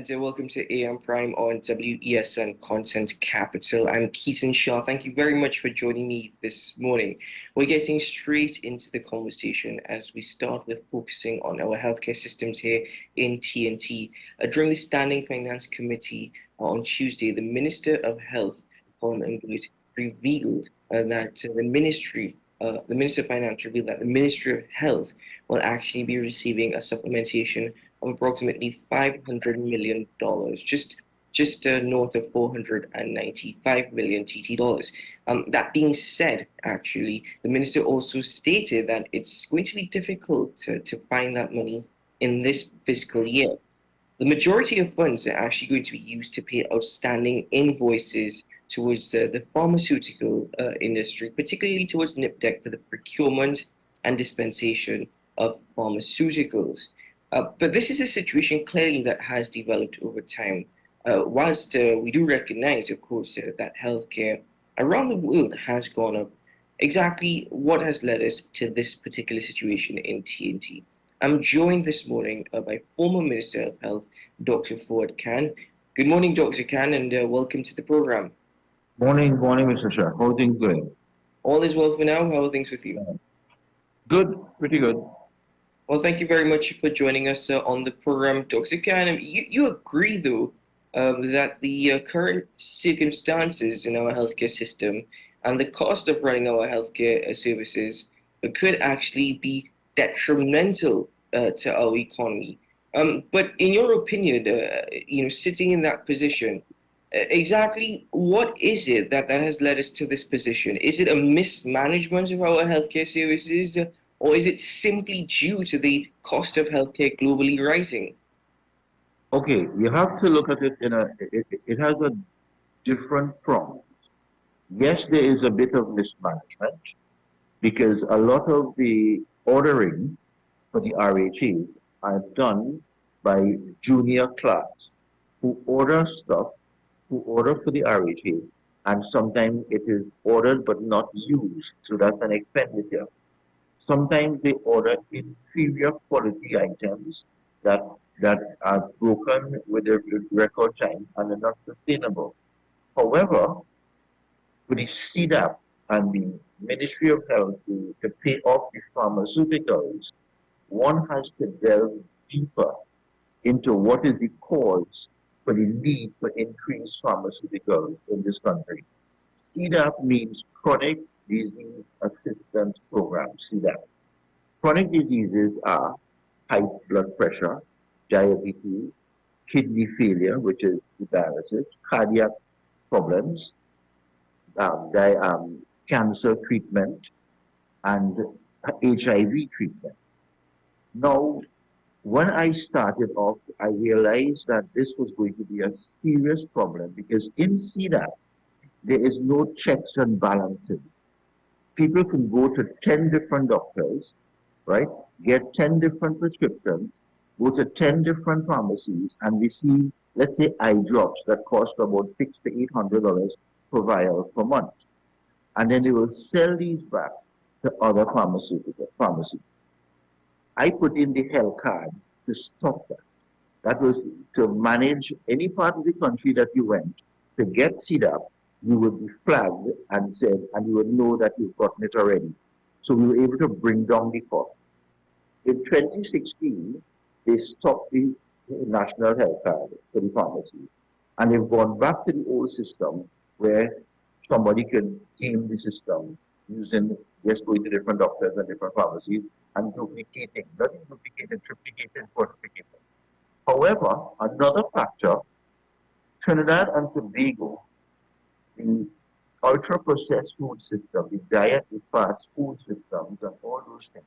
and welcome to AM Prime on WESN Content Capital. I'm Keaton Shaw. Thank you very much for joining me this morning. We're getting straight into the conversation as we start with focusing on our healthcare systems here in TNT. During the Standing Finance Committee on Tuesday, the Minister of Health, Colin Ingrid, revealed that the Minister of Finance revealed that the Ministry of Health will actually be receiving a supplementation of approximately $500 million, just north of 495 million TT dollars. That being said, actually, the minister also stated that it's going to be difficult to find that money in this fiscal year. The majority of funds are actually going to be used to pay outstanding invoices towards the pharmaceutical industry, particularly towards NIPDEC for the procurement and dispensation of pharmaceuticals. But this is a situation clearly that has developed over time. Whilst we do recognize, of course, that healthcare around the world has gone up, exactly what has led us to this particular situation in TNT? I'm joined this morning by former Minister of Health, Dr. Ford Khan. Good morning, Dr. Khan, and welcome to the program. Morning, Mr. Shah. How are things going? All is well for now. How are things with you? Good, pretty good. Well, thank you very much for joining us on the program, Dr. Khan. You agree, though, that the current circumstances in our healthcare system and the cost of running our healthcare services could actually be detrimental to our economy. But in your opinion, sitting in that position, exactly what is it that has led us to this position? Is it a mismanagement of our healthcare services, or is it simply due to the cost of healthcare globally rising? Okay, you have to look at it it has a different prong. Yes, there is a bit of mismanagement because a lot of the ordering for the RHA are done by junior clerks who order stuff, who order for the RHA, and sometimes it is ordered but not used. So that's an expenditure. Sometimes they order inferior quality items that that are broken with a record time and are not sustainable. However, with the CDAP and the Ministry of Health to pay off the pharmaceuticals, one has to delve deeper into what is the cause for the need for increased pharmaceuticals in this country. CDAP means Chronic Disease Assistance Program, CDAP. Chronic diseases are high blood pressure, diabetes, kidney failure, which is dialysis, cardiac problems, cancer treatment, and HIV treatment. Now, when I started off, I realized that this was going to be a serious problem because in CDAP, there is no checks and balances. People can go to 10 different doctors, right? Get 10 different prescriptions, go to 10 different pharmacies and receive, let's say, eye drops that cost about $600 to $800 per vial per month. And then they will sell these back to other pharmaceutical pharmacies. I put in the health card to stop that. That was to manage any part of the country that you went to get CDAP, you would be flagged and said, and you would know that you've gotten it already. So we were able to bring down the cost. In 2016, they stopped the national health card for the pharmacy. And they've gone back to the old system where somebody can game the system using just going to different doctors and different pharmacies and duplicating, not even duplicating, triplicating, quadruplicating. However, another factor, Trinidad and Tobago, the ultra-processed food system, the diet, the fast food systems, and all those things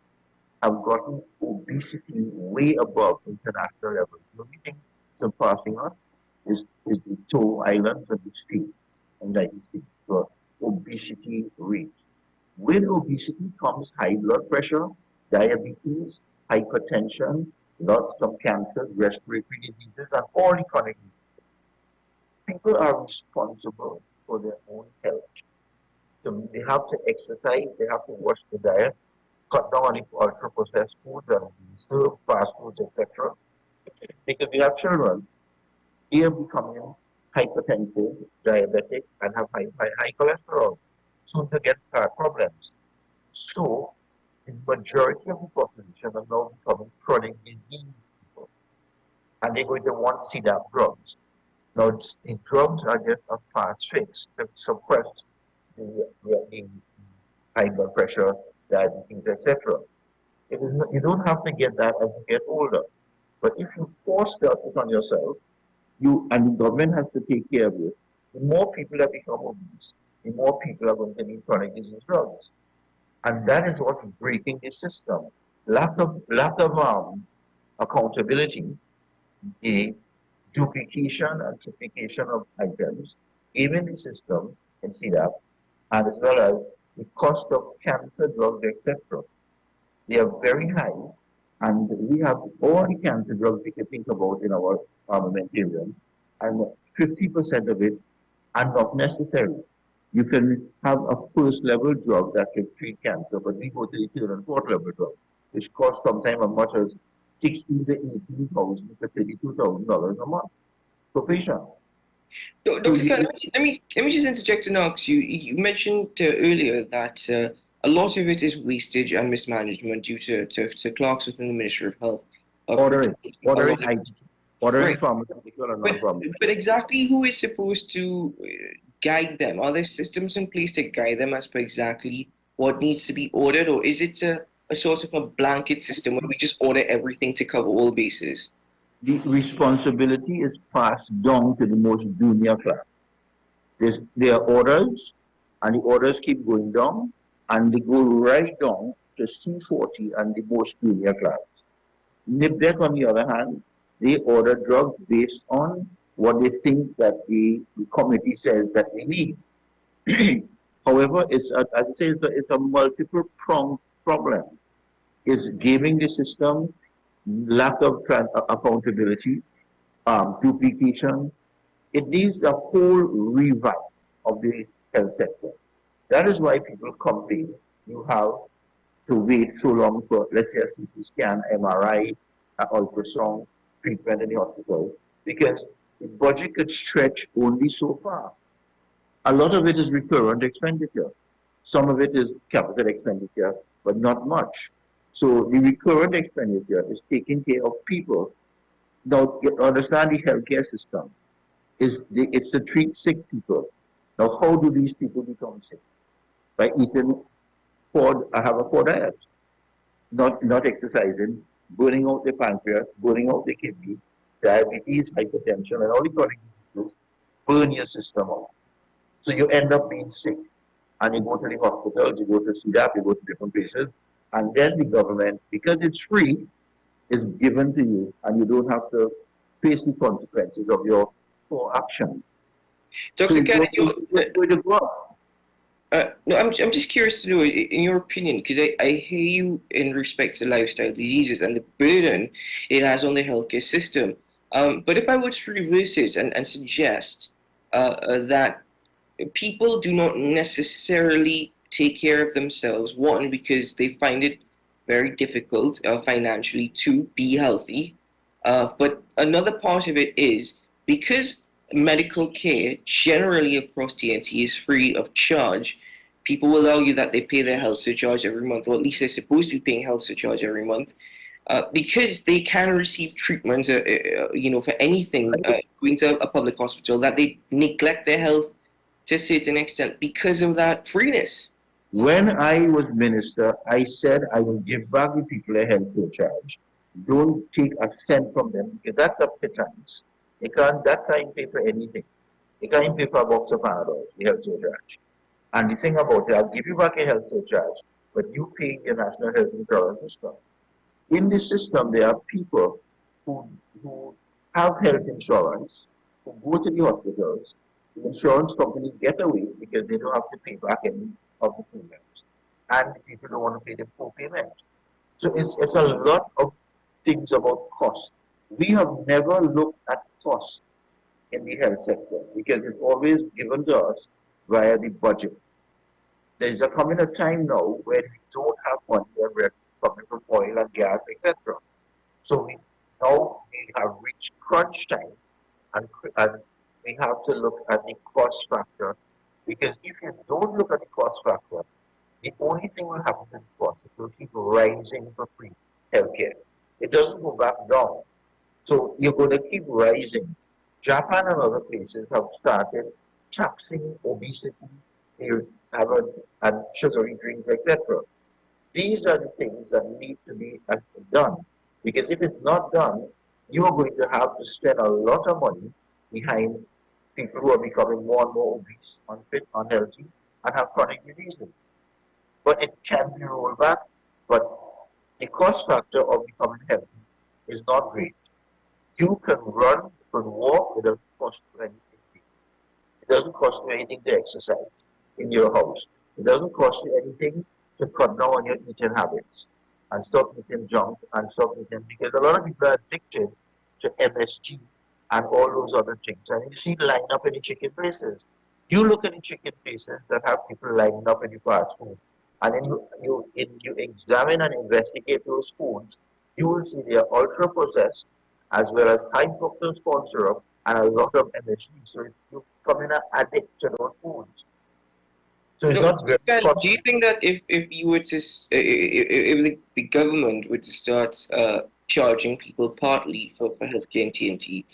have gotten obesity way above international levels. The only thing surpassing us is the two islands of the state in the United States for obesity rates. With obesity comes high blood pressure, diabetes, hypertension, lots of cancer, respiratory diseases, and all the chronic diseases. People are responsible for their own health. So they have to exercise, they have to watch the diet, cut down on the ultra processed foods and still fast foods, etc. Because we have children they are becoming hypertensive, diabetic, and have high cholesterol, soon to get heart problems. So, the majority of the population are now becoming chronic disease people, and they're going to want CDAP drugs. Now, the drugs are just a fast fix to suppress the high blood pressure, diabetes, etc. It is not, you don't have to get that as you get older. But if you force that upon yourself, you and the government has to take care of you. The more people that become obese, the more people are going to need chronic disease drugs. And that is what's breaking the system. Lack of accountability, the duplication and triplication of items, even the system in CDAP, and as well as the cost of cancer drugs, etc. They are very high, and we have all the cancer drugs we can think about in our armamentarium, and 50% of it are not necessary. You can have a first level drug that can treat cancer, but we go to the third and fourth level drug, which costs sometimes as much as 16 to 18,000 to $32,000 a month per patient. So Dr. Khan, let me just interject and ask you. You mentioned earlier that a lot of it is wastage and mismanagement due to clerks within the Ministry of Health. order it, A order lot it, of, I, order it right, pharmaceutical and but non-pharmaceutical. exactly who is supposed to guide them? Are there systems in place to guide them as per exactly what needs to be ordered, or is it a sort of a blanket system where we just order everything to cover all bases? The responsibility is passed down to the most junior class. There are orders, and the orders keep going down, and they go right down to C40 and the most junior class. NIPDEC, on the other hand, they order drugs based on what they think that the committee says that we need. However, I'd say it's a multiple pronged problem. It's giving the system lack of accountability, duplication. It needs a whole revamp of the health sector. That is why people complain. You have to wait so long for, let's say, a CT scan, MRI, ultrasound treatment in the hospital, because the budget could stretch only so far. A lot of it is recurrent expenditure. Some of it is capital expenditure, but not much. So the recurrent expenditure is taking care of people. Now, understand the healthcare system it's to treat sick people. Now, how do these people become sick? By eating poor, I have a poor diet, not exercising, burning out the pancreas, burning out the kidney, diabetes, hypertension, and all the chronic diseases burn your system out. So you end up being sick, and you go to the hospitals, you go to CDAP, you go to different places, and then the government, because it's free, is given to you, and you don't have to face the consequences of your poor action. So Dr. Khan, you're going to go up. no, I'm just curious to know, in your opinion, because I hear you in respect to lifestyle diseases and the burden it has on the healthcare system. But if I were to reverse it and suggest that people do not necessarily take care of themselves, one, because they find it very difficult financially to be healthy, but another part of it is because medical care generally across TNT is free of charge. People will argue that they pay their health surcharge every month, or at least they're supposed to be paying health surcharge every month, because they can receive treatment, for anything going to a public hospital, that they neglect their health to a certain extent because of that freeness. When I was minister, I said I will give back the people a health surcharge. Don't take a cent from them because that's a pittance. They can't that time pay for anything. They can't pay for a box of $100, the health surcharge. And the thing about it, I'll give you back a health surcharge, but you pay your national health insurance system. In the system, there are people who have health insurance, who go to the hospitals. The insurance companies get away because they don't have to pay back any of the premiums. And the people don't want to pay the full payment. So it's a lot of things about cost. We have never looked at cost in the health sector because it's always given to us via the budget. There's a coming a time now where we don't have money and we're coming from oil and gas, etc. So we now we have reached crunch time and we have to look at the cost factor, because if you don't look at the cost factor, the only thing will happen to the cost, it will keep rising for free healthcare. It doesn't go back down. So you're going to keep rising. Japan and other places have started taxing obesity, you have and sugary drinks, etc. These are the things that need to be done. Because if it's not done, you are going to have to spend a lot of money behind people who are becoming more and more obese, unfit, unhealthy, and have chronic diseases. But it can be rolled back. But the cost factor of becoming healthy is not great. You can run, you can walk, it doesn't cost you anything. It doesn't cost you anything to exercise in your house. It doesn't cost you anything to cut down on your eating habits and stop eating junk and stop eating, because a lot of people are addicted to MSG and all those other things. And you see line up in the chicken places. You look at the chicken places that have people lining up in the fast food, and then you examine and investigate those foods, you will see they are ultra processed as well as high fructose corn syrup and a lot of MSG. So it's, you become an addict to those foods. So it's No, not very Stan, do you costly. think that if you were to if the government were to start charging people partly for healthcare in TNT,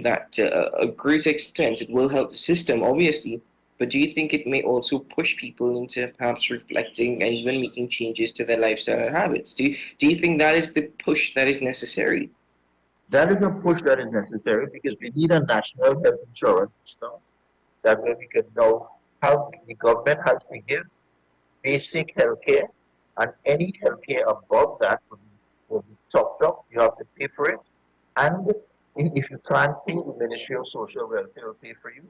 that a great extent it will help the system, obviously, but do you think it may also push people into perhaps reflecting and even making changes to their lifestyle and habits? Do you think that is the push that is necessary? That is a push that is necessary, because we need a national health insurance system that way we can know how the government has to give basic health care, and any health care above that will be topped up. You have to pay for it. And if you can't pay, the Ministry of Social Welfare will pay for you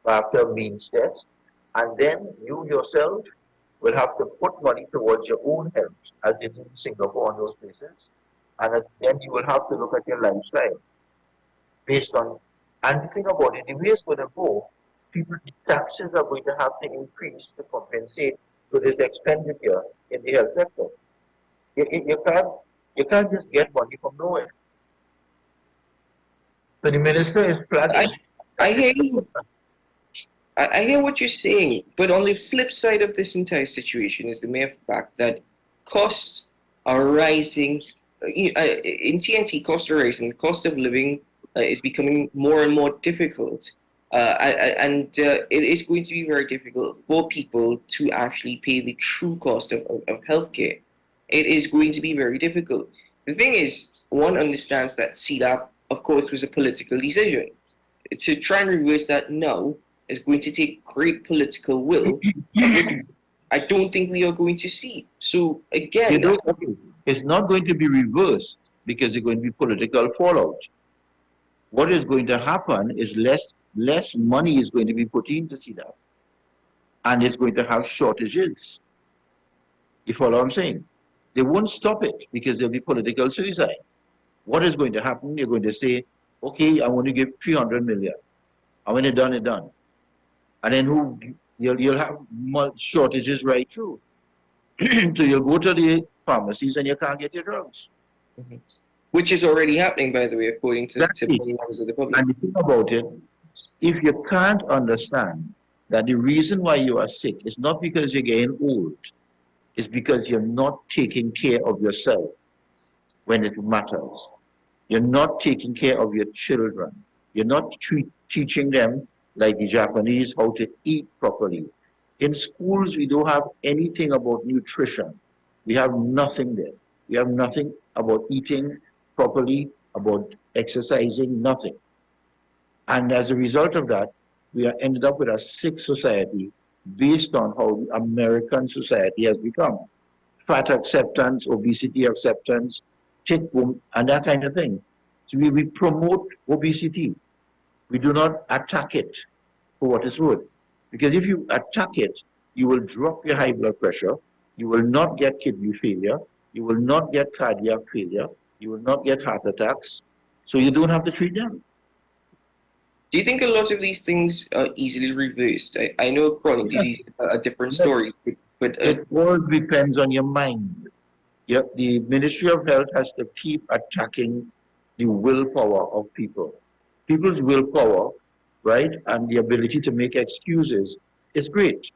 after means test. And then you yourself will have to put money towards your own health, as they do in Singapore and those places. And then you will have to look at your lifestyle based on, and the thing about it, the way it's going to go, people, the taxes are going to have to increase to compensate for this expenditure in the health sector. You can't just get money from nowhere. So the minister is I planning. I hear you. I hear what you're saying, but on the flip side of this entire situation is the mere fact that costs are rising. In TNT, costs are rising. The cost of living is becoming more and more difficult. And it is going to be very difficult for people to actually pay the true cost of healthcare. It is going to be very difficult. The thing is, one understands that CDAP, of course, was a political decision. To try and reverse that now is going to take great political will, which I don't think we are going to see. So You again, know, okay, it's not going to be reversed because there's going to be political fallout. What is going to happen is less money is going to be put into CDAP, and it's going to have shortages. You follow what I'm saying? They won't stop it because there'll be political suicide. What is going to happen? You're going to say, okay, I want to give 300 million. And when it's done, it's done. And then you'll have shortages right through. So you'll go to the pharmacies and you can't get your drugs. which is already happening, by the way, according That's to it. many members of the public. And the thing about it, if you can't understand that the reason why you are sick is not because you're getting old, it's because you're not taking care of yourself when it matters. You're not taking care of your children. You're not teaching them, like the Japanese, how to eat properly. In schools, we don't have anything about nutrition. We have nothing there. We have nothing about eating properly, about exercising, nothing. And as a result of that, we are ended up with a sick society based on how the American society has become. Fat acceptance, obesity acceptance, chick boom, and that kind of thing. So we promote obesity. We do not attack it for what it's worth. Because if you attack it, you will drop your high blood pressure, you will not get kidney failure, you will not get cardiac failure, you will not get heart attacks, so you don't have to treat them. Do you think a lot of these things are easily reversed? I know chronic Yes, disease is a different yes. story, but It all depends on your mind. Yeah, the Ministry of Health has to keep attacking the willpower of people. People's willpower, right, and the ability to make excuses is great.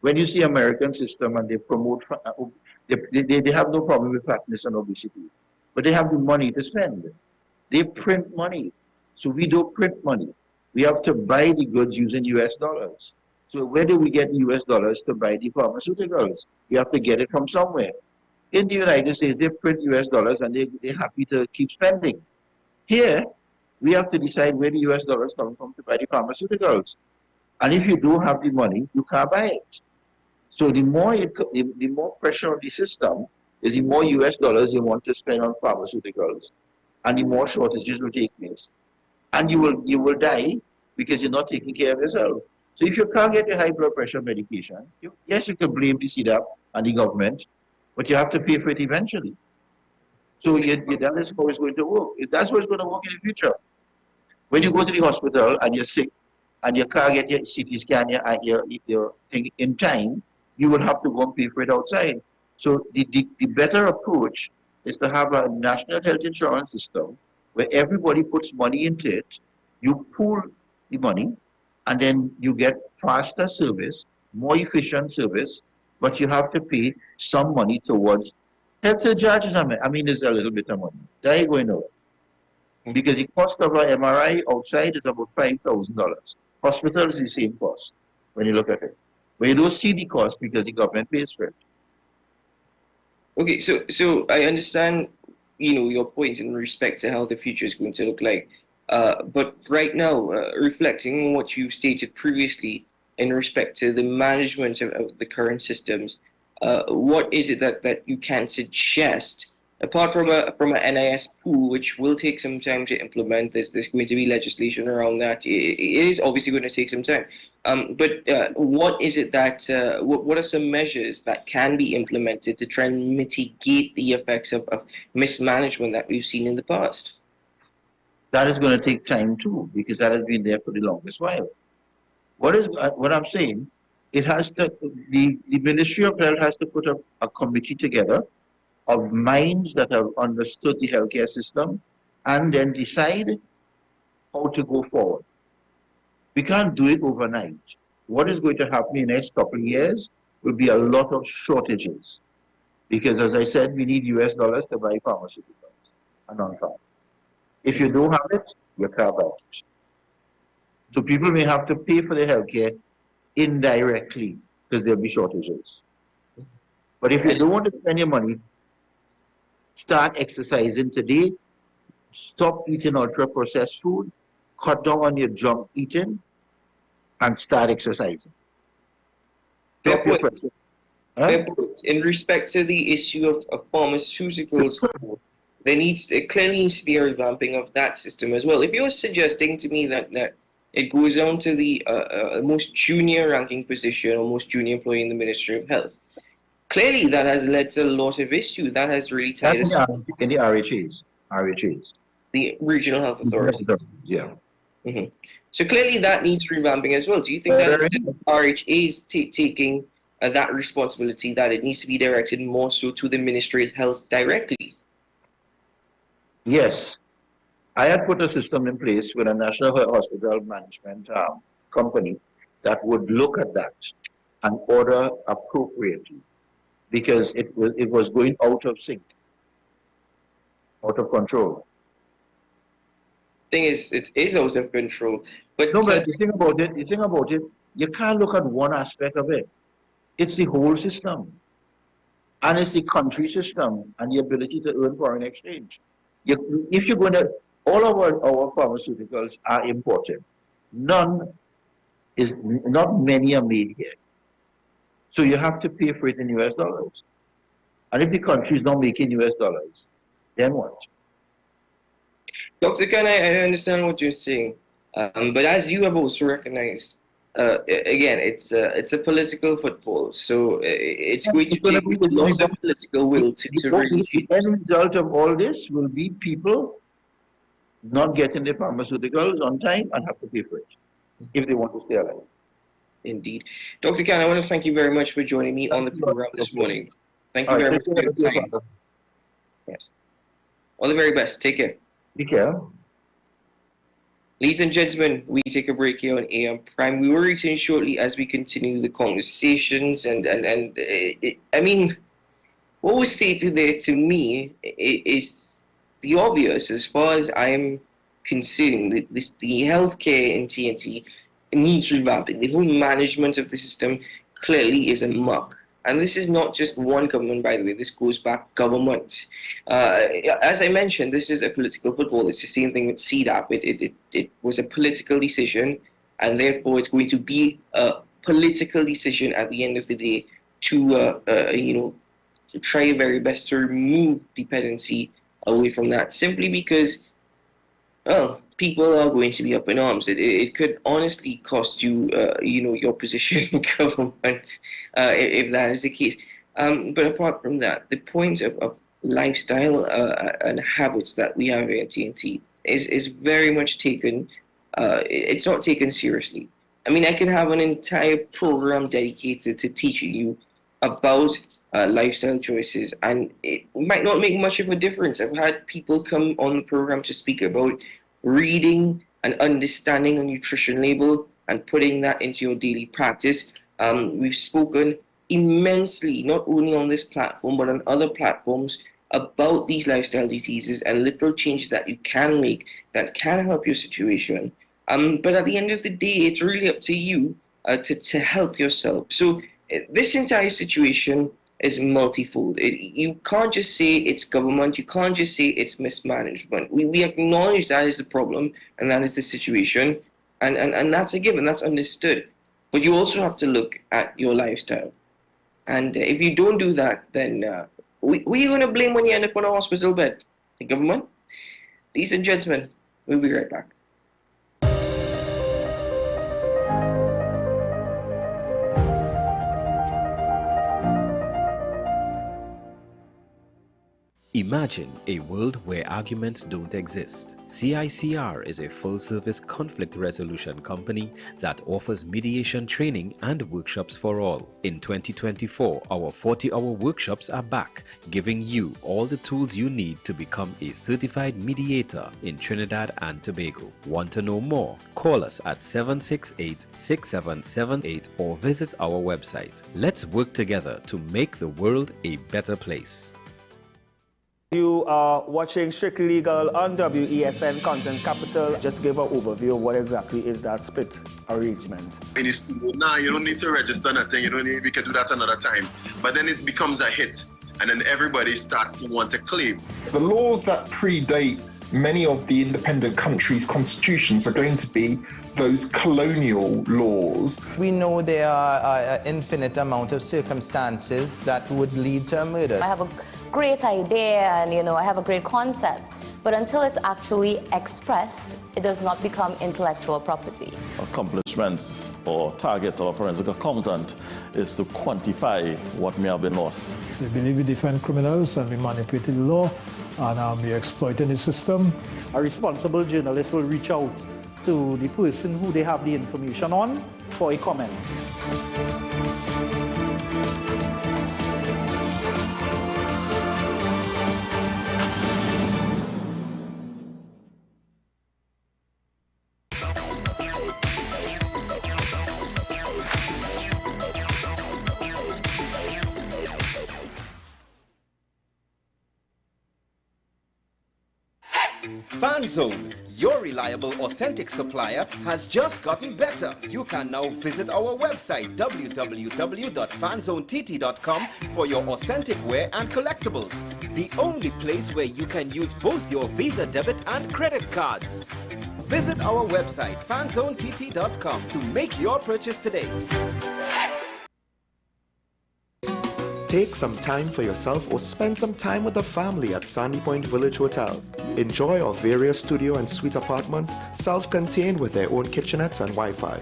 When you see American system and they promote, they have no problem with fatness and obesity, but they have the money to spend. They print money. So we don't print money. We have to buy the goods using US dollars. So where do we get US dollars to buy the pharmaceuticals? We have to get it from somewhere. In the United States, they print US dollars and they're happy to keep spending. Here, we have to decide where the US dollars come from to buy the pharmaceuticals. And if you don't have the money, you can't buy it. So the more pressure on the system is the more US dollars you want to spend on pharmaceuticals, and the more shortages will take place. And you will die because you're not taking care of yourself. So if you can't get your high blood pressure medication, yes, you can blame the CDAP and the government, but you have to pay for it eventually. So that is how it's going to work. That's how it's going to work in the future. When you go to the hospital and you're sick and you can't get your CT scan, your thing in time, you will have to go and pay for it outside. So the better approach is to have a national health insurance system where everybody puts money into it, you pool the money, and then you get faster service, more efficient service, but you have to pay some money towards health charges. I mean, there's a little bit of money. There you go, because the cost of an MRI outside is about $5,000. Hospital is the same cost when you look at it. But you don't see the cost because the government pays for it. Okay, so I understand, your point in respect to how the future is going to look like. But right now, reflecting on what you stated previously in respect to the management of the current systems, what is it that you can suggest apart from a NIS pool, which will take some time to implement? There's going to be legislation around that. It is obviously going to take some time. But what is it that what are some measures that can be implemented to try and mitigate the effects of mismanagement that we've seen in the past? That is going to take time too, because that has been there for the longest while. What I'm saying? It has to the Ministry of Health has to put a committee together of minds that have understood the healthcare system, and then decide how to go forward. We can't do it overnight. What is going to happen in the next couple of years will be a lot of shortages, because, as I said, we need US dollars to buy pharmaceuticals and non-farm. If you don't have it, you can't buy it. So people may have to pay for their healthcare indirectly because there'll be shortages. But if you don't want to spend your money, start exercising today, stop eating ultra processed food, cut down on your junk eating, and start exercising. Stop your pressure. Huh? In respect to the issue of pharmaceuticals, it clearly needs to be a revamping of that system as well. If you're suggesting to me that it goes down to the most junior ranking position or most junior employee in the Ministry of Health, clearly that has led to a lot of issues. That has really tied us up. In the RHAs. The regional health authority. Yeah. Mm-hmm. So clearly that needs revamping as well. Do you think that RHA is taking that responsibility, that it needs to be directed more so to the Ministry of Health directly? Yes. I had put a system in place with a national hospital management company that would look at that and order appropriately, because it was going out of sync, out of control. Thing is, it is out of control. But no, but the thing about it, you can't look at one aspect of it. It's the whole system, and it's the country system and the ability to earn foreign exchange. If you're going to, all of our pharmaceuticals are imported. Not many are made here. So you have to pay for it in US dollars. And if the country is not making US dollars, then what? Dr. Khan, I understand what you're saying. But as you have also recognized, again, it's a political football. So it's going to take a lot of political will to really. The end result of all this will be people not getting their pharmaceuticals on time and have to pay for it if they want to stay alive. Indeed. Dr. Khan, I want to thank you very much for joining me on the program this morning. Thank you very much for your time. Yes. All the very best. Take care. Take care. Ladies and gentlemen, we take a break here on AM Prime. We will return shortly as we continue the conversations. I mean, what was stated there to me is the obvious as far as I'm concerned. The healthcare in TNT needs revamping. The whole management of the system clearly is a muck. And this is not just one government, by the way. This goes back governments. As I mentioned, this is a political football. It's the same thing with CDAP. It was a political decision, and therefore it's going to be a political decision at the end of the day to, try your very best to remove dependency away from that. Simply because, well, people are going to be up in arms. It could honestly cost you, your position in government if that is the case. But apart from that, the point of lifestyle and habits that we have here at TNT is very much taken. It's not taken seriously. I mean, I can have an entire program dedicated to teaching you about lifestyle choices, and it might not make much of a difference. I've had people come on the program to speak about reading and understanding a nutrition label and putting that into your daily practice. We've spoken immensely, not only on this platform, but on other platforms, about these lifestyle diseases and little changes that you can make that can help your situation. But at the end of the day, it's really up to you to help yourself. So this entire situation is multifold. You can't just say it's government. You can't just say it's mismanagement. We acknowledge that is the problem and that is the situation. And that's a given. That's understood. But you also have to look at your lifestyle. And if you don't do that, then who are you going to blame when you end up on a hospital bed? The government? Ladies and gentlemen, we'll be right back. Imagine a world where arguments don't exist. CICR is a full-service conflict resolution company that offers mediation training and workshops for all. In 2024, our 40-hour workshops are back, giving you all the tools you need to become a certified mediator in Trinidad and Tobago. Want to know more? Call us at 768-6778 or visit our website. Let's work together to make the world a better place. You are watching Strictly Legal on WESN Content Capital. Just give an overview of what exactly is that split arrangement. Now you don't need to register nothing. You don't need. We can do that another time. But then it becomes a hit, and then everybody starts to want to claim. The laws that predate many of the independent countries' constitutions are going to be those colonial laws. We know there are an infinite amount of circumstances that would lead to a murder. I have a great idea and I have a great concept, but until it's actually expressed, it does not become intellectual property. Accomplishments or targets of a forensic accountant is to quantify what may have been lost. They believe in different criminals and we manipulated the law and we exploiting the system. A responsible journalist will reach out to the person who they have the information on for a comment. FanZone, your reliable, authentic supplier, has just gotten better. You can now visit our website www.fanzonett.com for your authentic wear and collectibles. The only place where you can use both your Visa debit and credit cards. Visit our website fanzonett.com to make your purchase today. Take some time for yourself or spend some time with the family at Sandy Point Village Hotel. Enjoy our various studio and suite apartments, self-contained with their own kitchenettes and Wi-Fi.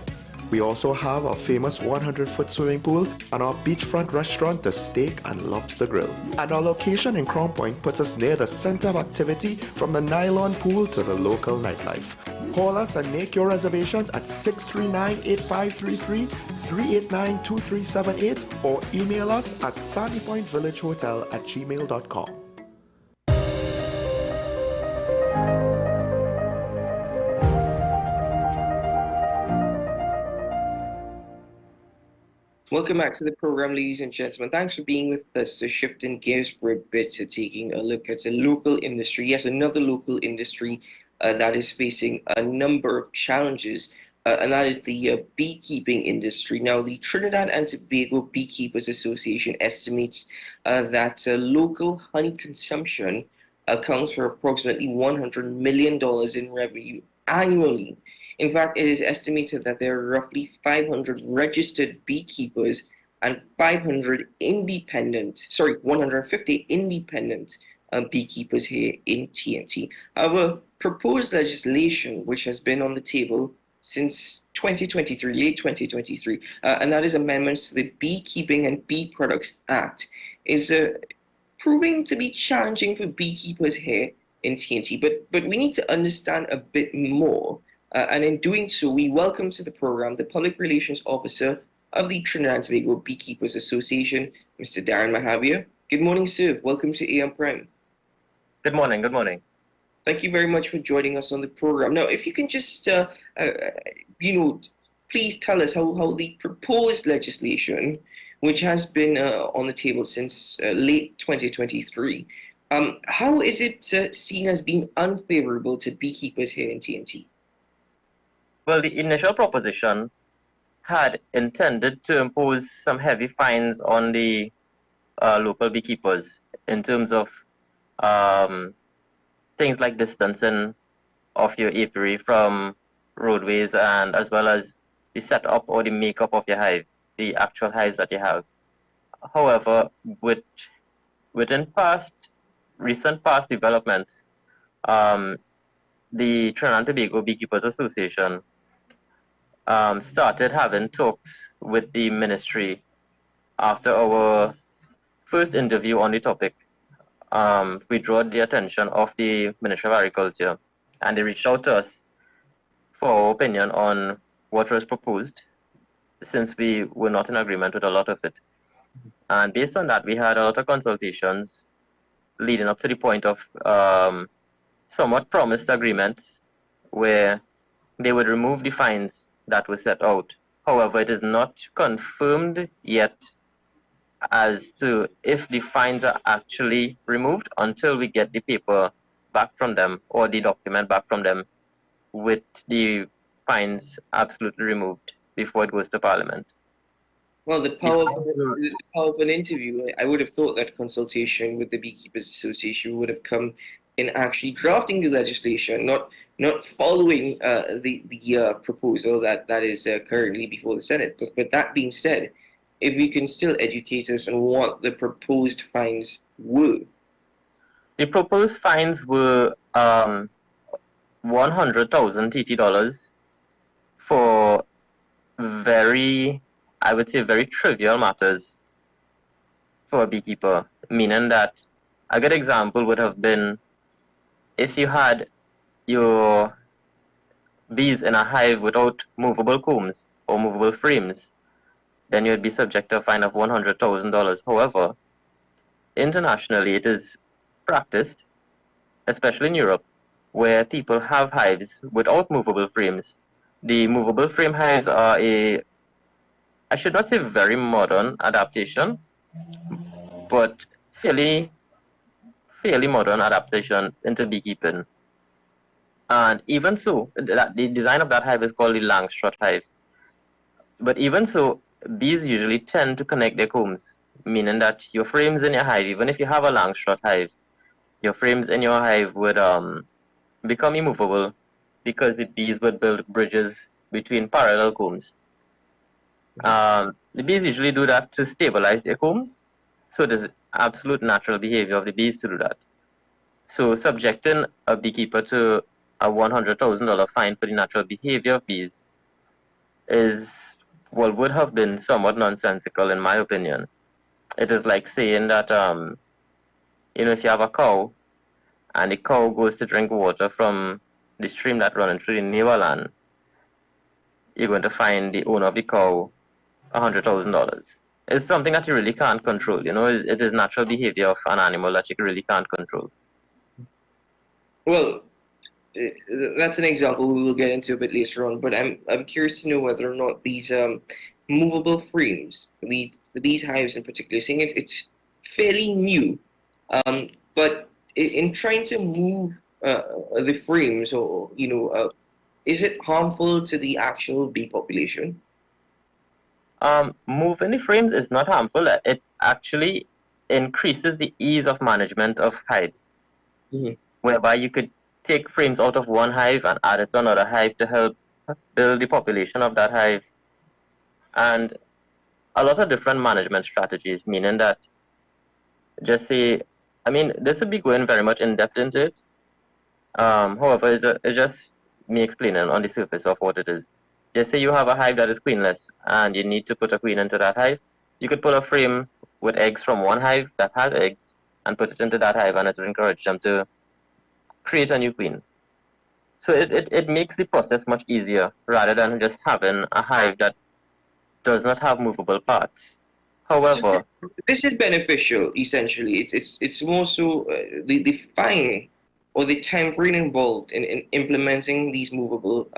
We also have our famous 100-foot swimming pool and our beachfront restaurant, the Steak and Lobster Grill. And our location in Crown Point puts us near the center of activity from the nylon pool to the local nightlife. Call us and make your reservations at 639-8533, 389-2378 or email us at sandypointvillagehotel@gmail.com. Welcome back to the program, ladies and gentlemen. Thanks for being with us. So shifting gears for a bit to taking a look at a local industry. Yes, another local industry that is facing a number of challenges, and that is the beekeeping industry. Now, the Trinidad and Tobago Beekeepers Association estimates that local honey consumption accounts for approximately $100 million in revenue annually. In fact, it is estimated that there are roughly 500 registered beekeepers and 150 independent beekeepers here in TNT. Our proposed legislation, which has been on the table since 2023, late 2023, and that is amendments to the Beekeeping and Bee Products Act, is proving to be challenging for beekeepers here in TNT. But we need to understand a bit more. And in doing so, we welcome to the program the Public Relations Officer of the Trinidad and Tobago Beekeepers Association, Mr. Darren Mahavir. Good morning, sir. Welcome to AM Prime. Good morning. Good morning. Thank you very much for joining us on the program. Now, if you can just, please tell us how the proposed legislation, which has been on the table since late 2023, how is it seen as being unfavorable to beekeepers here in TNT? Well, the initial proposition had intended to impose some heavy fines on the local beekeepers in terms of things like distancing of your apiary from roadways, and as well as the setup or the makeup of your hive, the actual hives that you have. However, within recent past developments, the Trinidad and Tobago Beekeepers Association started having talks with the ministry after our first interview on the topic. We drew the attention of the Ministry of Agriculture, and they reached out to us for our opinion on what was proposed, since we were not in agreement with a lot of it. And based on that, we had a lot of consultations leading up to the point of somewhat promised agreements where they would remove the fines that were set out. However, it is not confirmed yet as to if the fines are actually removed until we get the paper back from them, or the document back from them with the fines absolutely removed before it goes to Parliament. Well, the power of an interview, I would have thought that consultation with the Beekeepers Association would have come in actually drafting the legislation, not following the proposal that is currently before the Senate. But that being said, if you can still educate us on what the proposed fines were. The proposed fines were 100,000 TT dollars for very trivial matters for a beekeeper, meaning that a good example would have been if you had your bees in a hive without movable combs or movable frames, then you'd be subject to a fine of $100,000. However, internationally it is practiced, especially in Europe, where people have hives without movable frames. The movable frame hives are I should not say very modern adaptation, but fairly modern adaptation into beekeeping. And even so, the design of that hive is called the Langstroth hive. But even so, bees usually tend to connect their combs, meaning that your frames in your hive, even if you have a Langstroth hive, your frames in your hive would become immovable because the bees would build bridges between parallel combs. The bees usually do that to stabilize their combs, so it is absolute natural behavior of the bees to do that. So subjecting a beekeeper to a $100,000 fine for the natural behavior of bees would have been somewhat nonsensical in my opinion. It is like saying that if you have a cow and the cow goes to drink water from the stream that runs through the neighbor land, you're going to fine the owner of the cow $100,000. It's something that you really can't control. It is natural behavior of an animal that you really can't control. Well, that's an example we will get into a bit later on. But I'm curious to know whether or not these movable frames for these hives in particular, saying it's fairly new, but in trying to move the frames, or is it harmful to the actual bee population? Moving the frames is not harmful. It actually increases the ease of management of hives, whereby you could take frames out of one hive and add it to another hive to help build the population of that hive. And a lot of different management strategies, meaning that, just say, I mean, this would be going very much in depth into it. However, it's just me explaining on the surface of what it is. Just say you have a hive that is queenless and you need to put a queen into that hive. You could put a frame with eggs from one hive that has eggs and put it into that hive, and it will encourage them to create a new queen. So it makes the process much easier rather than just having a hive that does not have movable parts. However, this is beneficial. Essentially, it's more so the fine or the time frame involved in implementing these movable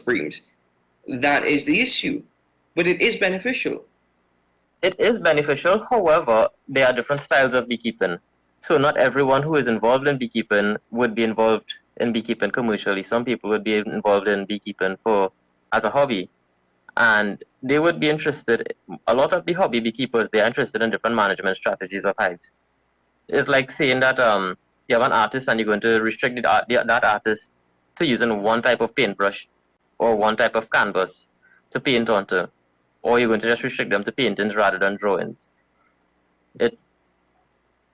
frames. That is the issue, but it is beneficial. It is beneficial. However, there are different styles of beekeeping. So not everyone who is involved in beekeeping would be involved in beekeeping commercially. Some people would be involved in beekeeping as a hobby. And they would be interested, a lot of the hobby beekeepers, they are interested in different management strategies of hives. It's like saying that you have an artist and you're going to restrict that artist to using one type of paintbrush or one type of canvas to paint onto, or you're going to just restrict them to paintings rather than drawings.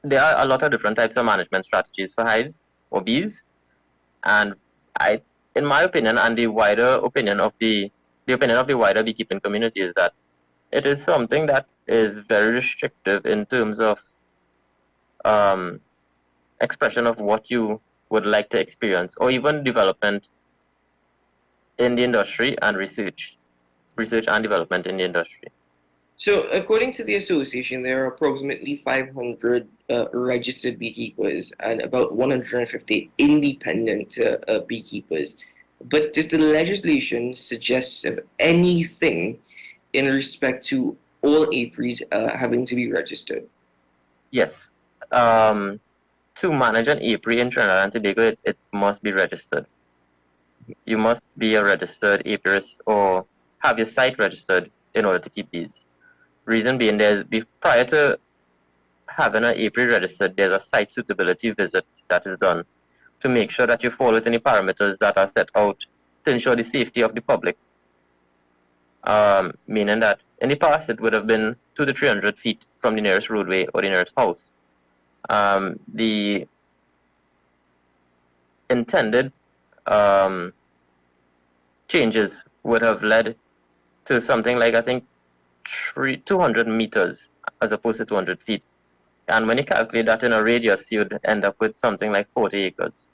There are a lot of different types of management strategies for hives or bees, and in my opinion, and the wider opinion of the opinion of the wider beekeeping community, is that it is something that is very restrictive in terms of expression of what you would like to experience, or even development in the industry and research and development in the industry. So, according to the association, there are approximately 500 registered beekeepers and about 150 independent beekeepers. But does the legislation suggest of anything in respect to all apiaries having to be registered? Yes. To manage an apiary in Trinidad and Tobago, it must be registered. You must be a registered apiarist or have your site registered in order to keep bees. Reason being, prior to having an apiary registered, there's a site suitability visit that is done to make sure that you follow any parameters that are set out to ensure the safety of the public. Meaning that in the past, it would have been 200 to 300 feet from the nearest roadway or the nearest house. The intended changes would have led to something like, I think, 200 meters as opposed to 200 feet. And when you calculate that in a radius, you'd end up with something like 40 acres.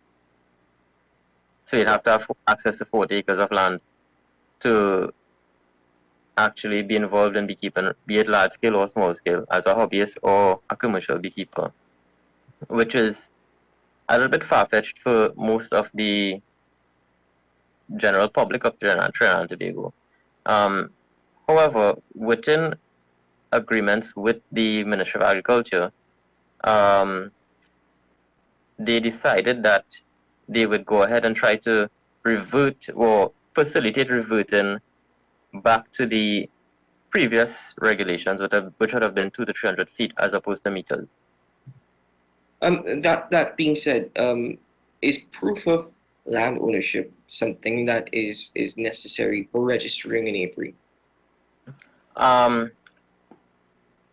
So you'd have to have access to 40 acres of land to actually be involved in beekeeping, be it large scale or small scale, as a hobbyist or a commercial beekeeper, which is a little bit far-fetched for most of the general public of Trinidad and Tobago. However, within agreements with the Ministry of Agriculture, they decided that they would go ahead and try to revert or facilitate reverting back to the previous regulations, which would have been 200 to 300 feet as opposed to meters. That being said, is proof of land ownership something that is necessary for registering an apiary?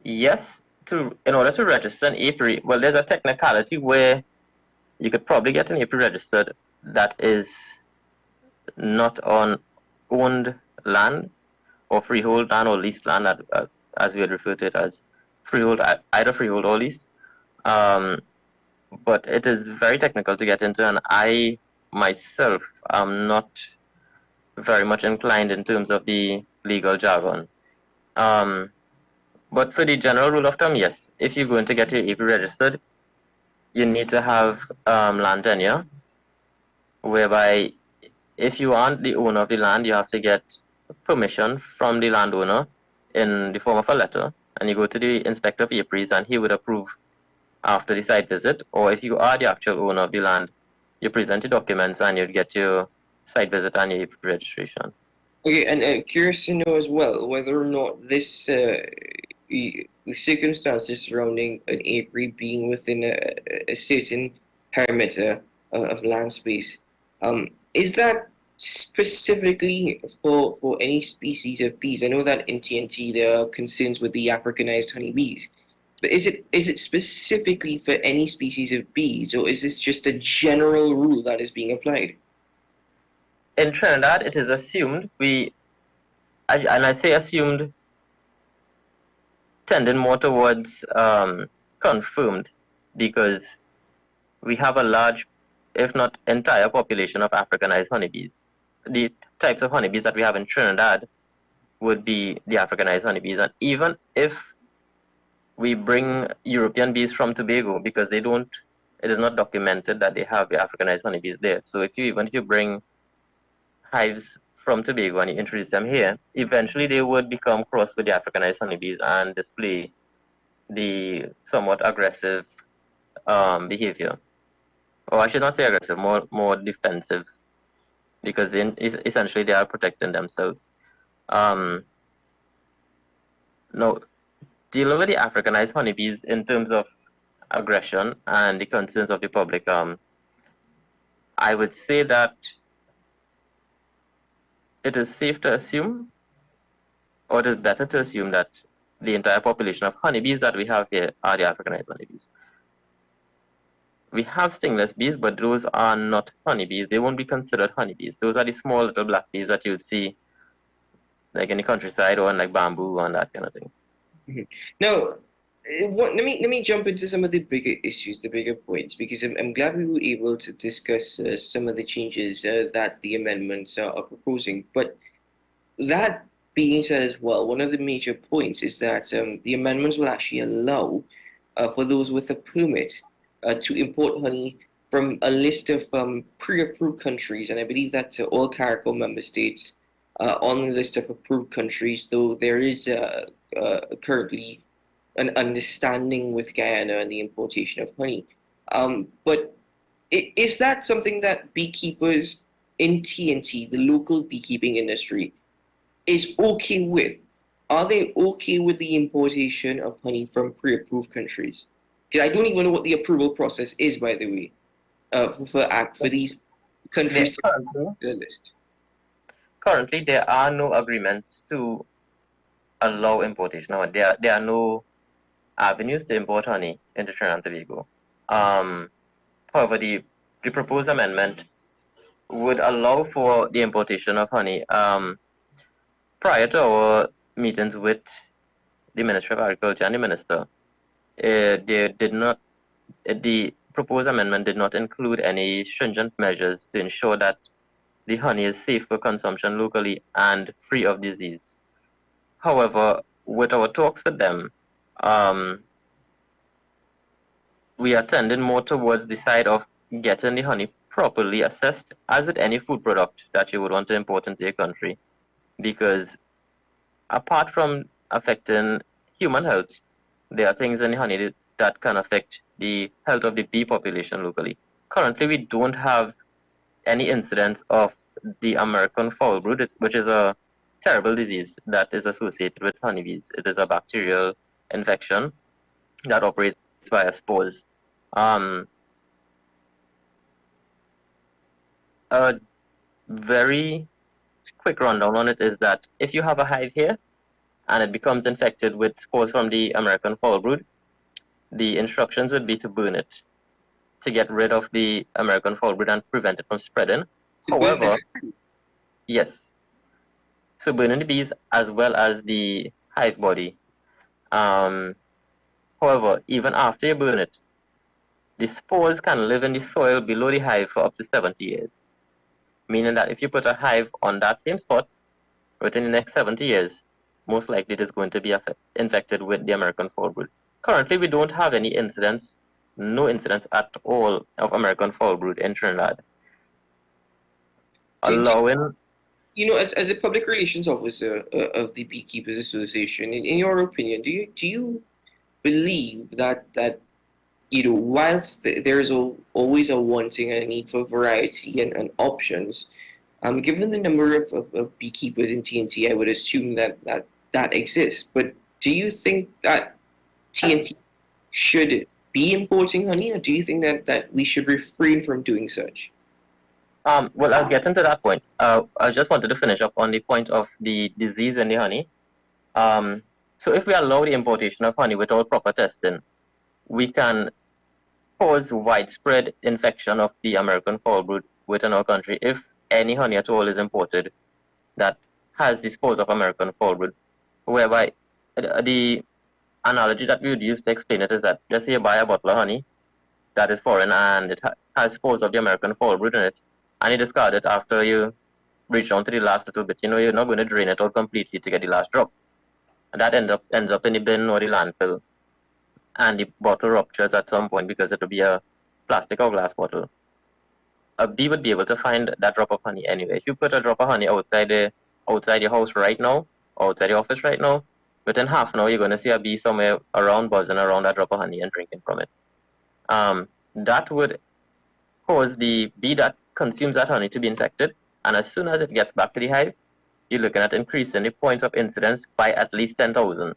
Yes, in order to register an apiary, well, there's a technicality where you could probably get an apiary registered that is not on owned land or freehold land or leased land, as we would refer to it as freehold, either freehold or leased. But it is very technical to get into, and I myself am not very much inclined in terms of the legal jargon. But for the general rule of thumb, yes, if you're going to get your apiary registered, you need to have land tenure, whereby if you aren't the owner of the land, you have to get permission from the landowner in the form of a letter, and you go to the inspector of apiaries, and he would approve after the site visit. Or if you are the actual owner of the land, you present the documents and you'd get your site visit and your apiary registration. Okay, and curious to know as well whether or not this the circumstances surrounding an apiary being within a certain perimeter of land space, is that specifically for any species of bees? I know that in TNT there are concerns with the Africanized honeybees, but is it specifically for any species of bees, or is this just a general rule that is being applied? In Trinidad, it is assumed and I say assumed, tending more towards confirmed, because we have a large, if not entire, population of Africanized honeybees. The types of honeybees that we have in Trinidad would be the Africanized honeybees, and even if we bring European bees from Tobago, because it is not documented that they have the Africanized honeybees there. So even if you bring hives from Tobago and you introduce them here, eventually they would become crossed with the Africanized honeybees and display the somewhat aggressive behavior. Or I should not say aggressive, more defensive, because essentially they are protecting themselves. Now, dealing with the Africanized honeybees in terms of aggression and the concerns of the public, I would say that it is safe to assume, or it is better to assume, that the entire population of honeybees that we have here are the Africanized honeybees. We have stingless bees, but those are not honeybees. They won't be considered honeybees. Those are the small little black bees that you would see like in the countryside or in like bamboo and that kind of thing. Now, let me jump into some of the bigger issues, the bigger points, because I'm glad we were able to discuss some of the changes that the amendments are proposing. But that being said as well, one of the major points is that the amendments will actually allow for those with a permit to import honey from a list of pre-approved countries, and I believe that all CARICOM member states on the list of approved countries, though there is currently an understanding with Guyana and the importation of honey. But is that something that beekeepers in TNT, the local beekeeping industry, is okay with? Are they okay with the importation of honey from pre-approved countries? Because I don't even know what the approval process is, by the way, for these countries to come to the list. Currently, there are no agreements to allow importation. There are no avenues to import honey into Trinidad and Tobago. However, the proposed amendment would allow for the importation of honey. Prior to our meetings with the Ministry of Agriculture and the Minister, the proposed amendment did not include any stringent measures to ensure that the honey is safe for consumption locally and free of disease. However, with our talks with them, we are tending more towards the side of getting the honey properly assessed, as with any food product that you would want to import into your country. Because apart from affecting human health, there are things in the honey that can affect the health of the bee population locally. Currently, we don't have any incidents of the American foul brood, which is a terrible disease that is associated with honeybees. It is a bacterial infection that operates via spores. A very quick rundown on it is that if you have a hive here and it becomes infected with spores from the American foul brood, the instructions would be to burn it to get rid of the American foul brood and prevent it from spreading. However, yes. So burning the bees as well as the hive body. However, even after you burn it, the spores can live in the soil below the hive for up to 70 years. Meaning that if you put a hive on that same spot, within the next 70 years, most likely it is going to be infected with the American foul brood. Currently, we don't have any incidents, no incidents at all of American foul brood in Trinidad. Allowing as a public relations officer of the Beekeepers Association, in your opinion, do you believe that whilst there is always a wanting and a need for variety and options, given the number of beekeepers in TNT, I would assume that exists. But do you think that TNT should be importing honey, or do you think that we should refrain from doing such? Well, I was getting to that point. I just wanted to finish up on the point of the disease in the honey. So if we allow the importation of honey without proper testing, we can cause widespread infection of the American fall brood within our country if any honey at all is imported that has the spores of American fall brood, whereby the analogy that we would use to explain it is that just say you buy a bottle of honey that is foreign and it has spores of the American fall brood in it, and you discard it after you reach down to the last little bit. You're not going to drain it out completely to get the last drop. And that ends up in the bin or the landfill. And the bottle ruptures at some point because it will be a plastic or glass bottle. A bee would be able to find that drop of honey anyway. If you put a drop of honey outside your house right now, or outside your office right now, within half an hour you're going to see a bee somewhere around buzzing around that drop of honey and drinking from it. That would cause the bee that consumes that honey to be infected, and as soon as it gets back to the hive, you're looking at increasing the points of incidence by at least 10,000,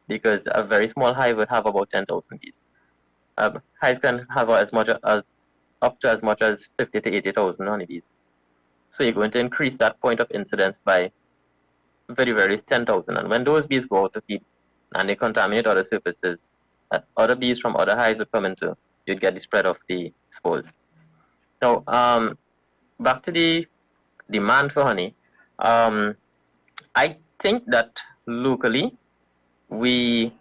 because a very small hive would have about 10,000 bees. A hive can have up to as much as 50 to 80,000 honeybees. So you're going to increase that point of incidence by very, very 10,000. And when those bees go out to feed and they contaminate other surfaces that other bees from other hives would come into, you'd get the spread of the spores. Now, back to the demand for honey. I think that locally, I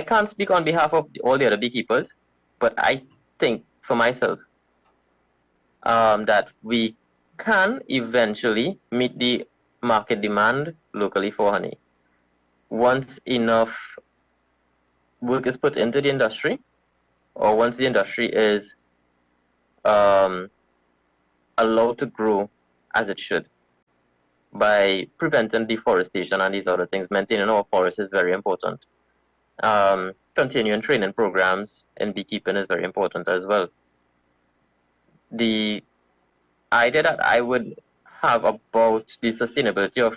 can't speak on behalf of all the other beekeepers, but I think for myself that we can eventually meet the market demand locally for honey once enough work is put into the industry, or once the industry is allowed to grow as it should. By preventing deforestation and these other things, maintaining our forests is very important. Continuing training programs in beekeeping is very important as well. The idea that I would have about the sustainability of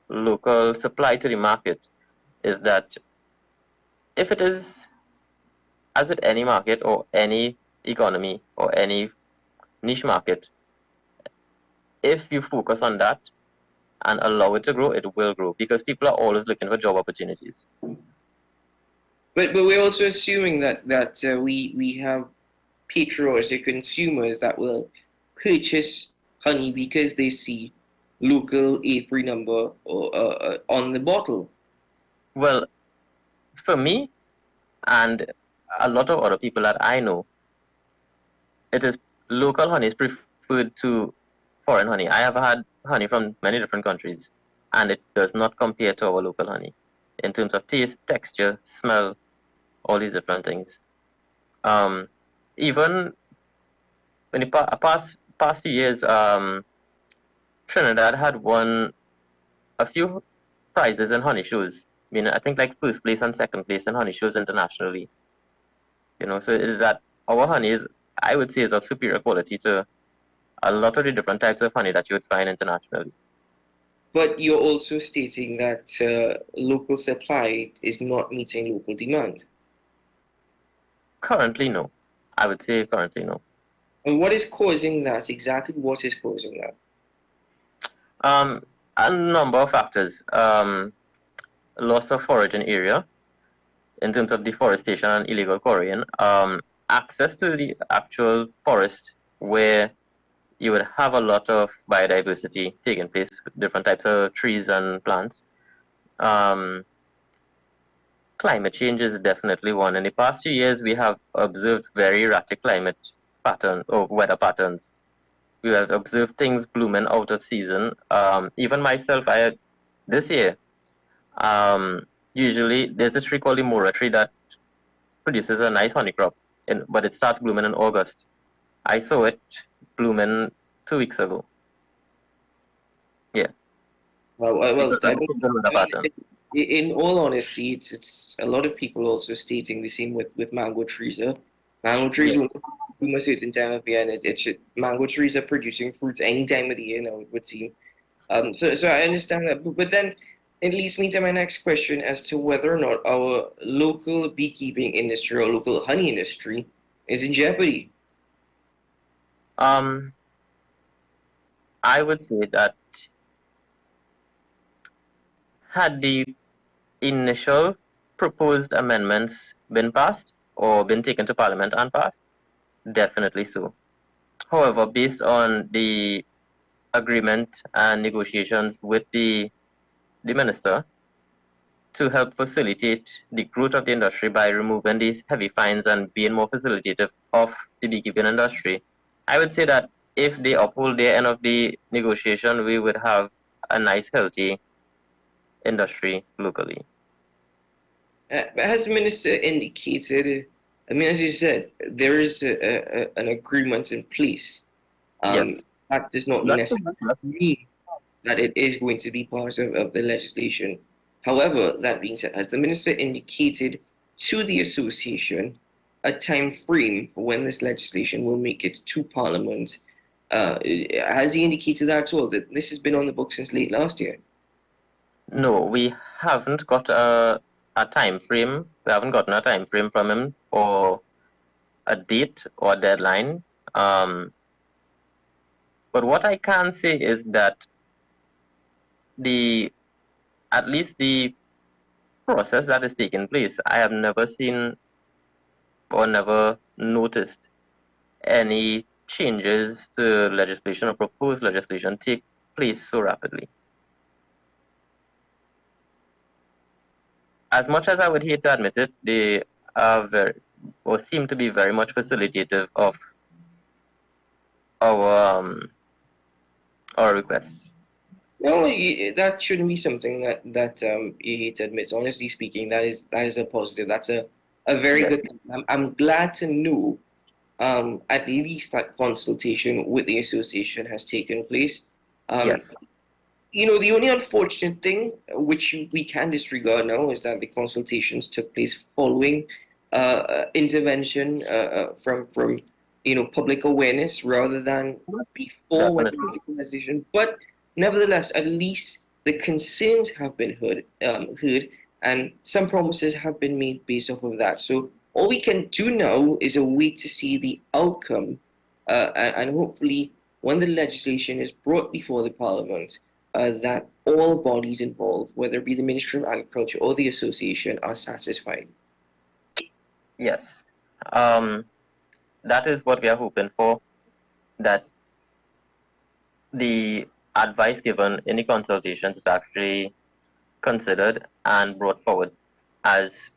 local supply to the market is that if it is, as with any market or any economy or any niche market, if you focus on that and allow it to grow, it will grow, because people are always looking for job opportunities. But we're also assuming that we have patriotic consumers that will purchase honey because they see local apiary number on the bottle. Well, for me and a lot of other people that I know, it is local honey is preferred to foreign honey. I have had honey from many different countries, and it does not compare to our local honey in terms of taste, texture, smell, all these different things. Even in the past few years, Trinidad had won a few prizes in honey shows. I mean, I think like first place and second place in honey shows internationally. So it is that our honey is, I would say, is of superior quality to a lot of the different types of honey that you would find internationally. But you're also stating that local supply is not meeting local demand. Currently, no. I would say currently, no. And what is causing that? Exactly what is causing that? A number of factors. Loss of foraging area in terms of deforestation and illegal quarrying. Access to the actual forest where you would have a lot of biodiversity taking place, different types of trees and plants. Climate change is definitely one. In the past few years, we have observed very erratic climate patterns or weather patterns. We have observed things blooming out of season. Even myself, this year, usually there's a tree called the Mora tree that produces a nice honey crop, but it starts blooming in August. I saw it blooming 2 weeks ago. In all honesty, it's a lot of people also stating the same with mango trees. Mango trees will bloom a certain time of year, and it should. Mango trees are producing fruits any time of the year now, it would seem. So I understand that, but then it leads me to my next question as to whether or not our local beekeeping industry or local honey industry is in jeopardy. I would say that had the initial proposed amendments been passed or been taken to Parliament and passed, definitely so. However, based on the agreement and negotiations with the minister to help facilitate the growth of the industry by removing these heavy fines and being more facilitative of the beekeeping industry, I would say that if they uphold their end of the negotiation, we would have a nice, healthy industry locally. As the minister indicated, I mean, as you said, there is an agreement in place. Yes. That does not necessarily mean that it is going to be part of the legislation. However, that being said, as the minister indicated to the association a time frame for when this legislation will make it to Parliament, has he indicated that at all, that this has been on the book since late last year? No, we haven't got a time frame. We haven't gotten a time frame from him or a date or a deadline. But what I can say is that at least the process that is taking place, I have never seen or never noticed any changes to legislation or proposed legislation take place so rapidly. As much as I would hate to admit it, they are seem to be very much facilitative of our requests. No, that shouldn't be something that you hate to admit. Honestly speaking, that is a positive. That's a very good thing. I'm glad to know at least that consultation with the association has taken place. Yes. You know, the only unfortunate thing, which we can disregard now, is that the consultations took place following intervention from public awareness rather than before when the legislation. But nevertheless, at least the concerns have been heard, and some promises have been made based off of that. So all we can do now is wait to see the outcome, and hopefully, when the legislation is brought before the Parliament, that all bodies involved, whether it be the Ministry of Agriculture or the association, are satisfied. Yes. That is what we are hoping for, that the advice given in the consultations is actually considered and brought forward as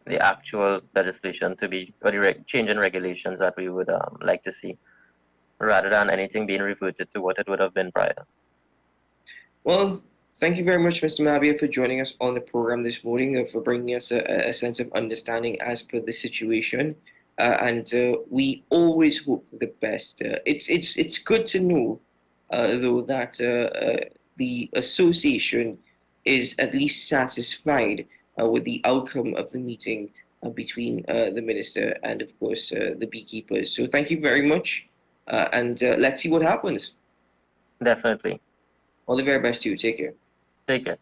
the actual legislation to be, or the change in regulations that we would like to see, rather than anything being reverted to what it would have been prior. Well, thank you very much, Mr. Mabia, for joining us on the program this morning, for bringing us a sense of understanding as per the situation. And we always hope for the best. It's good to know, though, that the association is at least satisfied with the outcome of the meeting between the minister and, of course, the beekeepers. So thank you very much, and let's see what happens. Definitely. All the very best to you. Take care. Take care.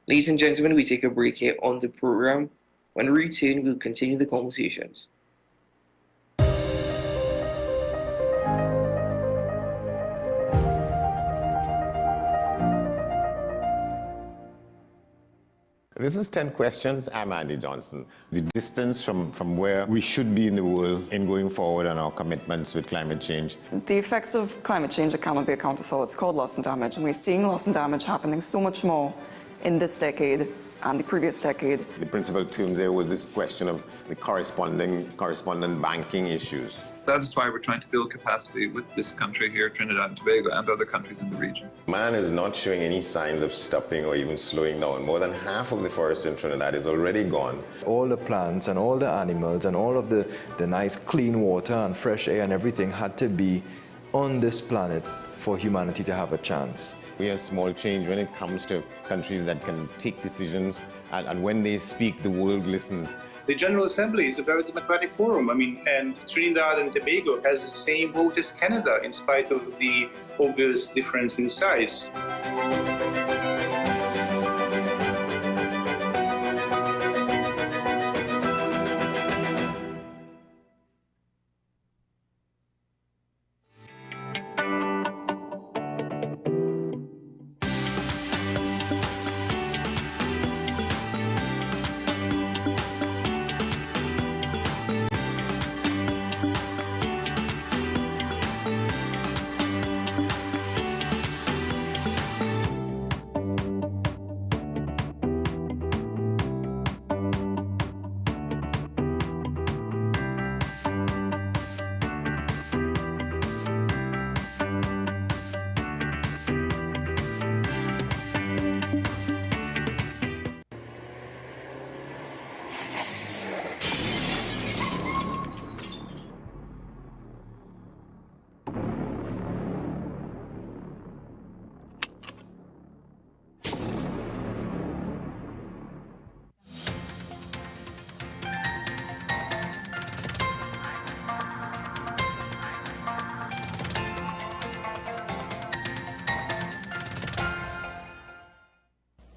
Ladies and gentlemen, we take a break here on the program. When we return, we'll continue the conversations. This is 10 Questions. I'm Andy Johnson. The distance from where we should be in the world in going forward on our commitments with climate change. The effects of climate change that cannot be accounted for. It's called loss and damage, and we're seeing loss and damage happening so much more in this decade and the previous decade. The principal term there was this question of the correspondent banking issues. That is why we're trying to build capacity with this country here, Trinidad and Tobago, and other countries in the region. Man is not showing any signs of stopping or even slowing down. More than half of the forest in Trinidad is already gone. All the plants and all the animals and all of the nice clean water and fresh air and everything had to be on this planet for humanity to have a chance. We have small change when it comes to countries that can take decisions, and when they speak, the world listens. The General Assembly is a very democratic forum. I mean, and Trinidad and Tobago has the same vote as Canada in spite of the obvious difference in size.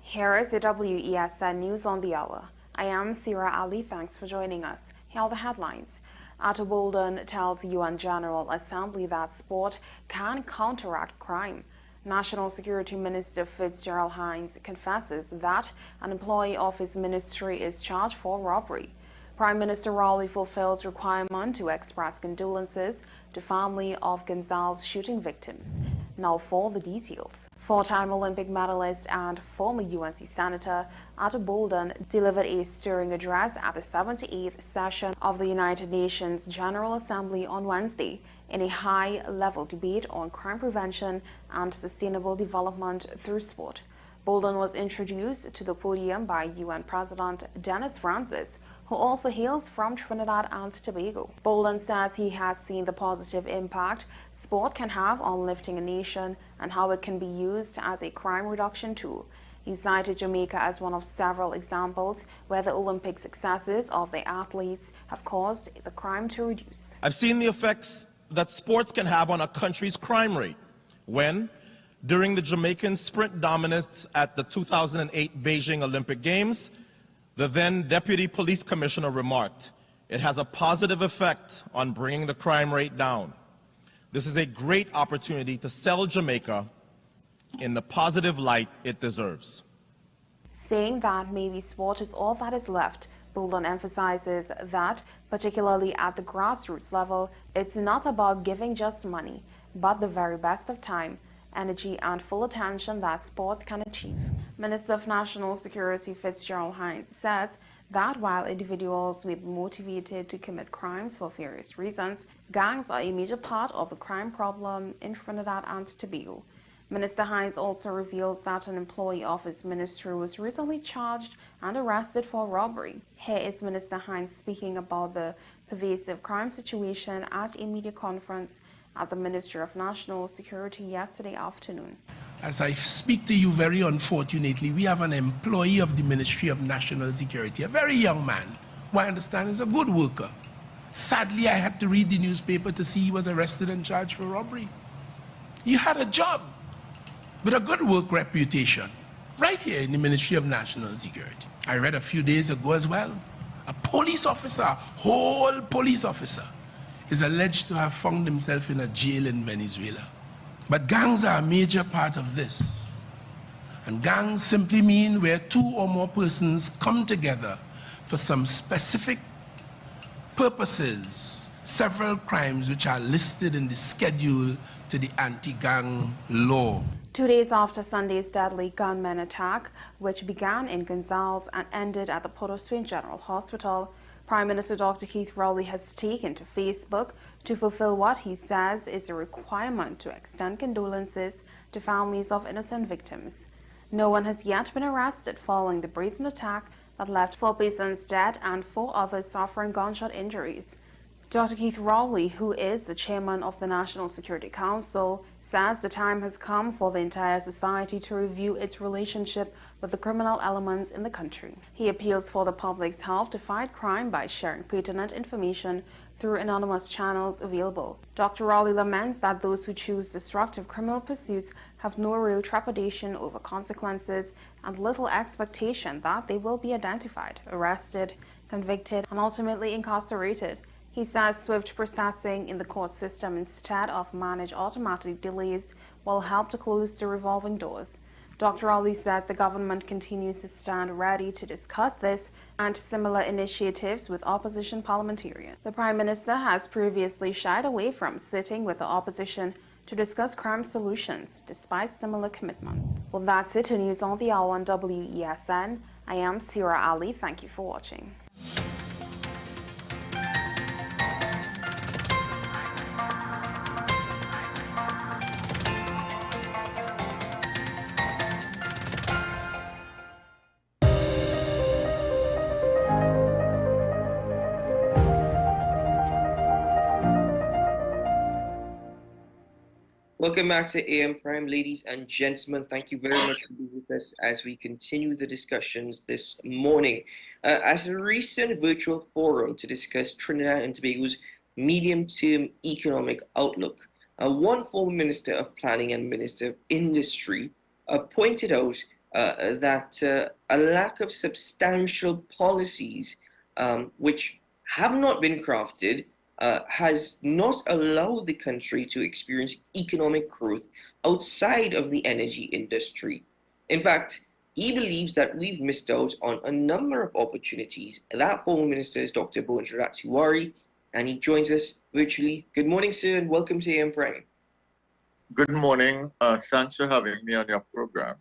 Here is the WESN News on the Hour. I am Sira Ali. Thanks for joining us. Here are the headlines. Ato Bolden tells UN General Assembly that sport can counteract crime. National Security Minister Fitzgerald Hines confesses that an employee of his ministry is charged for robbery. Prime Minister Rowley fulfills requirement to express condolences to family of Gonzalez shooting victims. Now for the details. Four-time Olympic medalist and former UNC Senator Ato Bolden delivered a stirring address at the 78th session of the United Nations General Assembly on Wednesday in a high-level debate on crime prevention and sustainable development through sport. Bolden was introduced to the podium by UN President Dennis Francis, who also hails from Trinidad and Tobago. Bolden says he has seen the positive impact sport can have on lifting a nation and how it can be used as a crime reduction tool. He cited Jamaica as one of several examples where the Olympic successes of the athletes have caused the crime to reduce. I've seen the effects that sports can have on a country's crime rate when, during the Jamaican sprint dominance at the 2008 Beijing Olympic Games, the then Deputy Police Commissioner remarked, "It has a positive effect on bringing the crime rate down." This is a great opportunity to sell Jamaica in the positive light it deserves. Saying that maybe sport is all that is left, Bolden emphasizes that, particularly at the grassroots level, it's not about giving just money, but the very best of time, energy and full attention that sports can achieve. Minister of National Security Fitzgerald Hines says that while individuals may be motivated to commit crimes for various reasons, gangs are a major part of the crime problem in Trinidad and Tobago. Minister Hines also reveals that an employee of his ministry was recently charged and arrested for robbery. Here is Minister Hines speaking about the pervasive crime situation at a media conference at the Ministry of National Security yesterday afternoon. As I speak to you, very unfortunately, we have an employee of the Ministry of National Security, a very young man, who I understand is a good worker. Sadly, I had to read the newspaper to see he was arrested and charged for robbery. He had a job with a good work reputation right here in the Ministry of National Security. I read a few days ago as well, a police officer, whole police officer, is alleged to have found himself in a jail in Venezuela. But gangs are a major part of this. And gangs simply mean where two or more persons come together for some specific purposes, several crimes which are listed in the schedule to the anti-gang law. 2 days after Sunday's deadly gunman attack, which began in Gonzales and ended at the Port of Spain General Hospital, Prime Minister Dr. Keith Rowley has taken to Facebook to fulfill what he says is a requirement to extend condolences to families of innocent victims. No one has yet been arrested following the brazen attack that left 4 persons dead and 4 others suffering gunshot injuries. Dr. Keith Rowley, who is the chairman of the National Security Council, says the time has come for the entire society to review its relationship with the criminal elements in the country. He appeals for the public's help to fight crime by sharing pertinent information through anonymous channels available. Dr. Rowley laments that those who choose destructive criminal pursuits have no real trepidation over consequences and little expectation that they will be identified, arrested, convicted, and ultimately incarcerated. He says swift processing in the court system instead of managed automatic delays will help to close the revolving doors. Dr. Rowley says the government continues to stand ready to discuss this and similar initiatives with opposition parliamentarians. The Prime Minister has previously shied away from sitting with the opposition to discuss crime solutions, despite similar commitments. Well, that's it. News on the Hour on WESN. I am Sira Ali. Thank you for watching. Welcome back to AM Prime, ladies and gentlemen. Thank you very much for being with us as we continue the discussions this morning. As a recent virtual forum to discuss Trinidad and Tobago's medium-term economic outlook, one former Minister of Planning and Minister of Industry pointed out that a lack of substantial policies which have not been crafted has not allowed the country to experience economic growth outside of the energy industry. In fact, he believes that we've missed out on a number of opportunities. That former minister is Dr. Bmobile, and he joins us virtually. Good morning, sir, and welcome to AM Prime. Good morning. Thanks for having me on your program.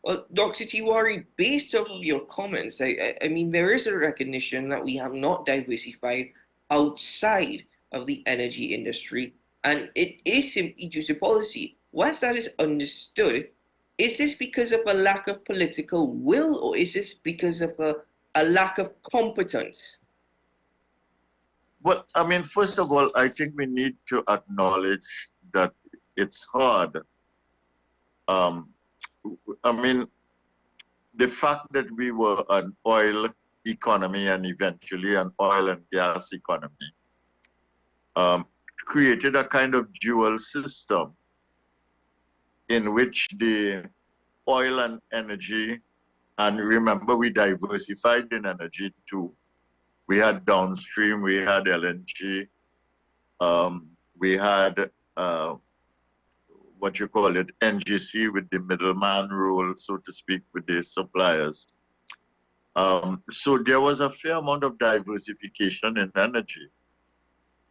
Well, Dr. Tiwari, based off of your comments, I mean, there is a recognition that we have not diversified outside of the energy industry, and it is simply due to policy. Once that is understood, is this because of a lack of political will, or is this because of a lack of competence? Well, I mean, first of all, I think we need to acknowledge that it's hard. I mean, the fact that we were an oil economy and eventually an oil and gas economy created a kind of dual system in which the oil and energy, and remember we diversified in energy too. We had downstream, we had LNG, we had what you call it, NGC with the middleman role, so to speak, with the suppliers. So there was a fair amount of diversification in energy.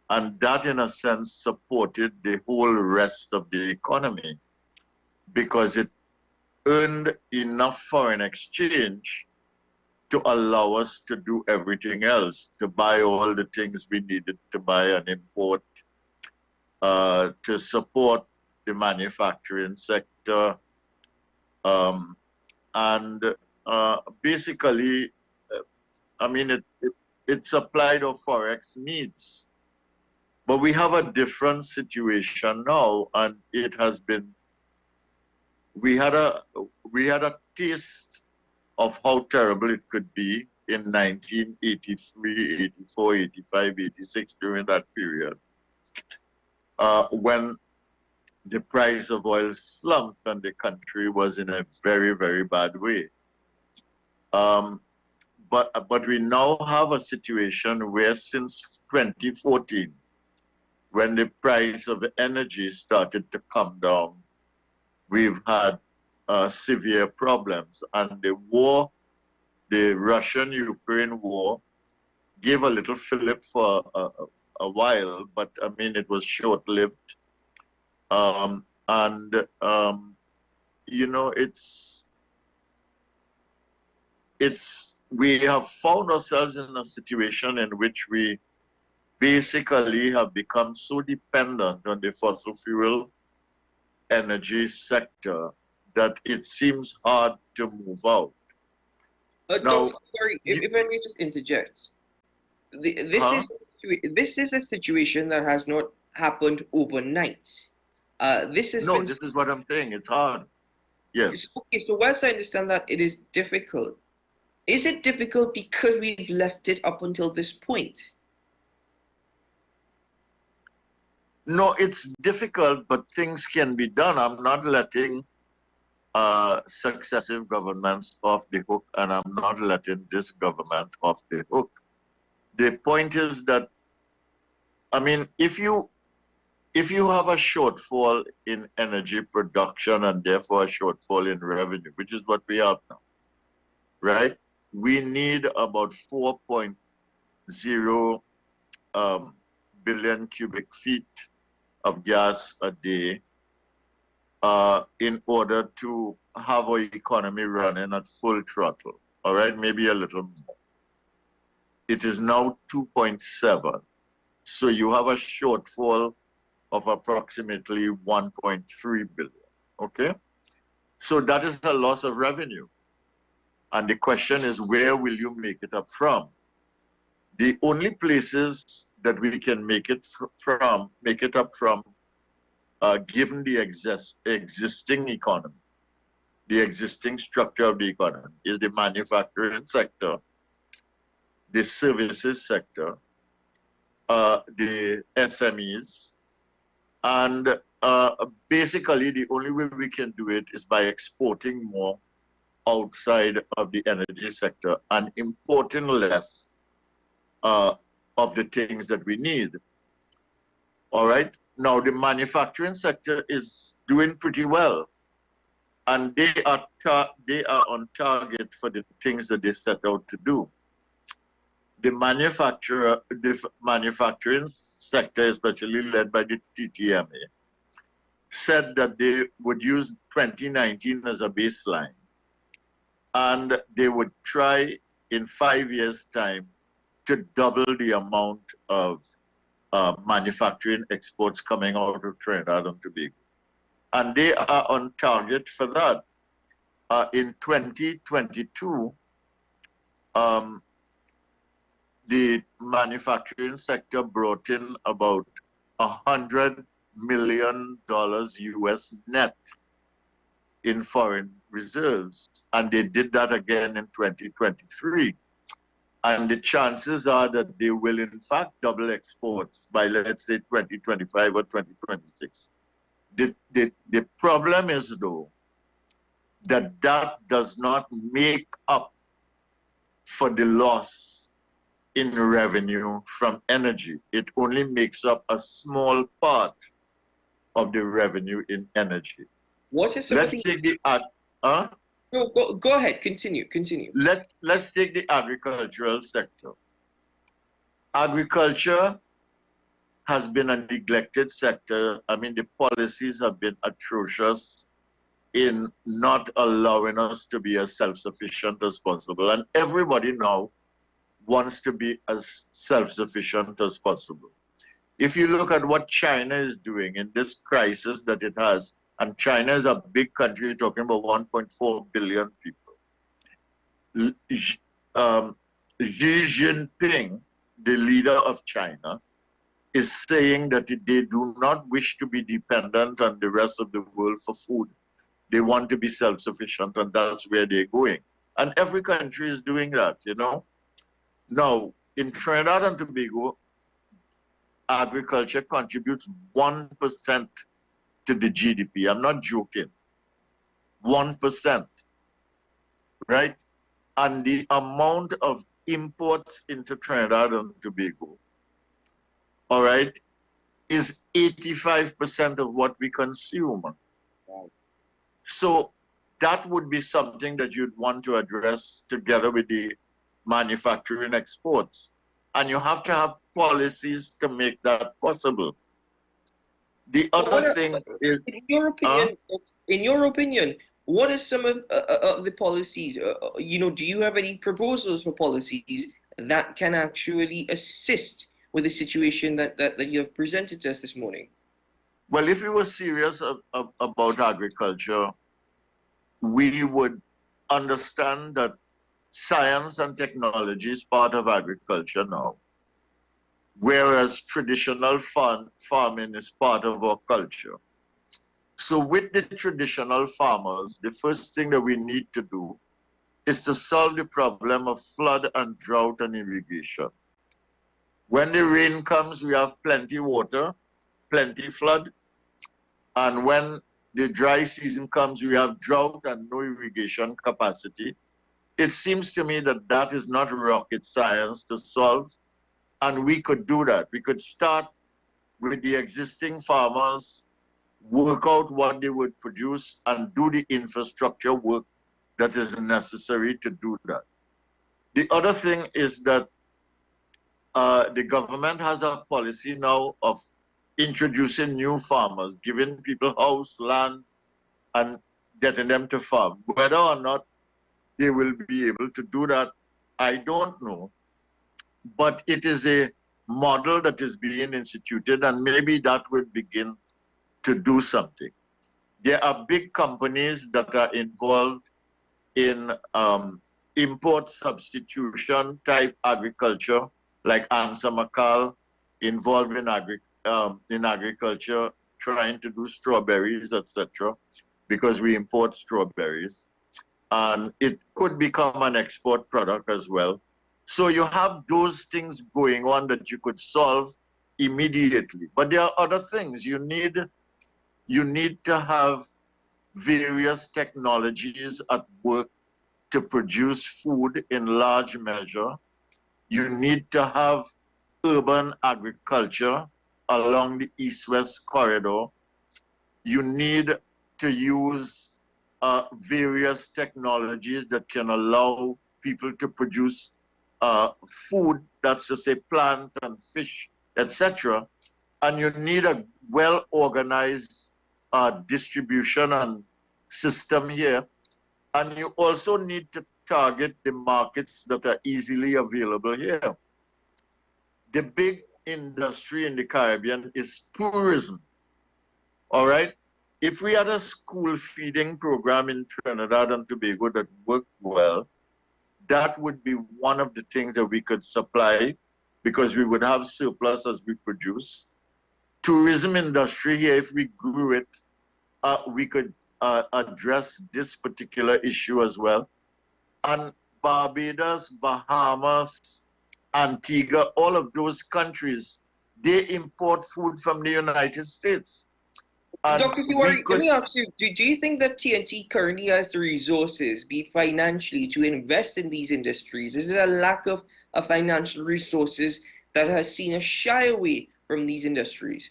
And that, in a sense, supported the whole rest of the economy because it earned enough foreign exchange to allow us to do everything else, to buy all the things we needed to buy and import, to support the manufacturing sector, and basically, I mean, it supplied our forex needs. But we have a different situation now, and it has been, we had a taste of how terrible it could be in 1983, 84, 85, 86, during that period, when the price of oil slumped and the country was in a very, very bad way. But we now have a situation where since 2014, when the price of energy started to come down, we've had severe problems. And the war, the Russian-Ukraine war, gave a little fillip for a while, but I mean, it was short-lived. You know, we have found ourselves in a situation in which we basically have become so dependent on the fossil fuel energy sector that it seems hard to move out. Now, sorry, if I may just interject. this is a situation that has not happened overnight. This has been. This is what I'm saying. It's hard. Yes. Okay, so whilst I understand that it is difficult, is it difficult because we've left it up until this point? No, it's difficult, but things can be done. I'm not letting successive governments off the hook, and I'm not letting this government off the hook. The point is that, I mean, if you have a shortfall in energy production and therefore a shortfall in revenue, which is what we have now, right? We need about 4.0 billion cubic feet of gas a day in order to have our economy running at full throttle, all right? Maybe a little more. It is now 2.7. So you have a shortfall of approximately 1.3 billion, okay? So that is a loss of revenue. And the question is, where will you make it up from? The only places that we can make it up from, given the existing economy, the existing structure of the economy, is the manufacturing sector, the services sector, the SMEs, and basically the only way we can do it is by exporting more outside of the energy sector and importing less of the things that we need. All right. Now the manufacturing sector is doing pretty well, and they are on target for the things that they set out to do. The manufacturing sector, especially led by the TTMA, said that they would use 2019 as a baseline, and they would try in 5 years' time to double the amount of manufacturing exports coming out of Trinidad and Tobago. And they are on target for that. In 2022, the manufacturing sector brought in about $100 million US net in foreign reserves. And they did that again in 2023. And the chances are that they will in fact double exports by, let's say, 2025 or 2026. The problem is, though, that does not make up for the loss in revenue from energy. It only makes up a small part of the revenue in energy. What is Let's take the No, go ahead. Continue. Let's take the agricultural sector. Agriculture has been a neglected sector. I mean, the policies have been atrocious in not allowing us to be as self-sufficient as possible. And everybody now wants to be as self-sufficient as possible. If you look at what China is doing in this crisis that it has, and China is a big country, you're talking about 1.4 billion people. Xi Jinping, the leader of China, is saying that they do not wish to be dependent on the rest of the world for food. They want to be self-sufficient, and that's where they're going. And every country is doing that, you know. Now, in Trinidad and Tobago, agriculture contributes 1% to the GDP. I'm not joking. 1%, right? And the amount of imports into Trinidad and Tobago, all right, is 85% of what we consume. Wow. So that would be something that you'd want to address together with the manufacturing exports. And you have to have policies to make that possible. The other thing is, in your opinion, what are some of the policies? You know, do you have any proposals for policies that can actually assist with the situation that you have presented to us this morning? Well, if we were serious about agriculture, we would understand that science and technology is part of agriculture now. whereas traditional farming is part of our culture. So with the traditional farmers, the first thing that we need to do is to solve the problem of flood and drought and irrigation. When the rain comes, we have plenty water, plenty flood, and when the dry season comes, we have drought and no irrigation capacity. It seems to me that that is not rocket science to solve, and we could do that. We could start with the existing farmers, work out what they would produce, and do the infrastructure work that is necessary to do that. The other thing is that the government has a policy now of introducing new farmers, giving people house, land, and getting them to farm. Whether or not they will be able to do that, I don't know. But it is a model that is being instituted, and maybe that will begin to do something. There are big companies that are involved in import substitution type agriculture, like Ansa Makal, involved in agriculture, trying to do strawberries, etc., because we import strawberries. And it could become an export product as well. So you have those things going on that you could solve immediately. But there are other things. You need to have various technologies at work to produce food in large measure. You need to have urban agriculture along the east-west corridor. You need to use various technologies that can allow people to produce food, that's to say plant and fish, etc. And you need a well-organized distribution and system here. And you also need to target the markets that are easily available here. The big industry in the Caribbean is tourism, all right? If we had a school feeding program in Trinidad and Tobago that worked well, that would be one of the things that we could supply because we would have surplus as we produce. Tourism industry here, if we grew it, we could address this particular issue as well. And Barbados, Bahamas, Antigua, all of those countries, they import food from the United States. Dr. Tiwari, let me ask you, do you think that TNT currently has the resources, be it financially, to invest in these industries? Is it a lack of financial resources that has seen us shy away from these industries?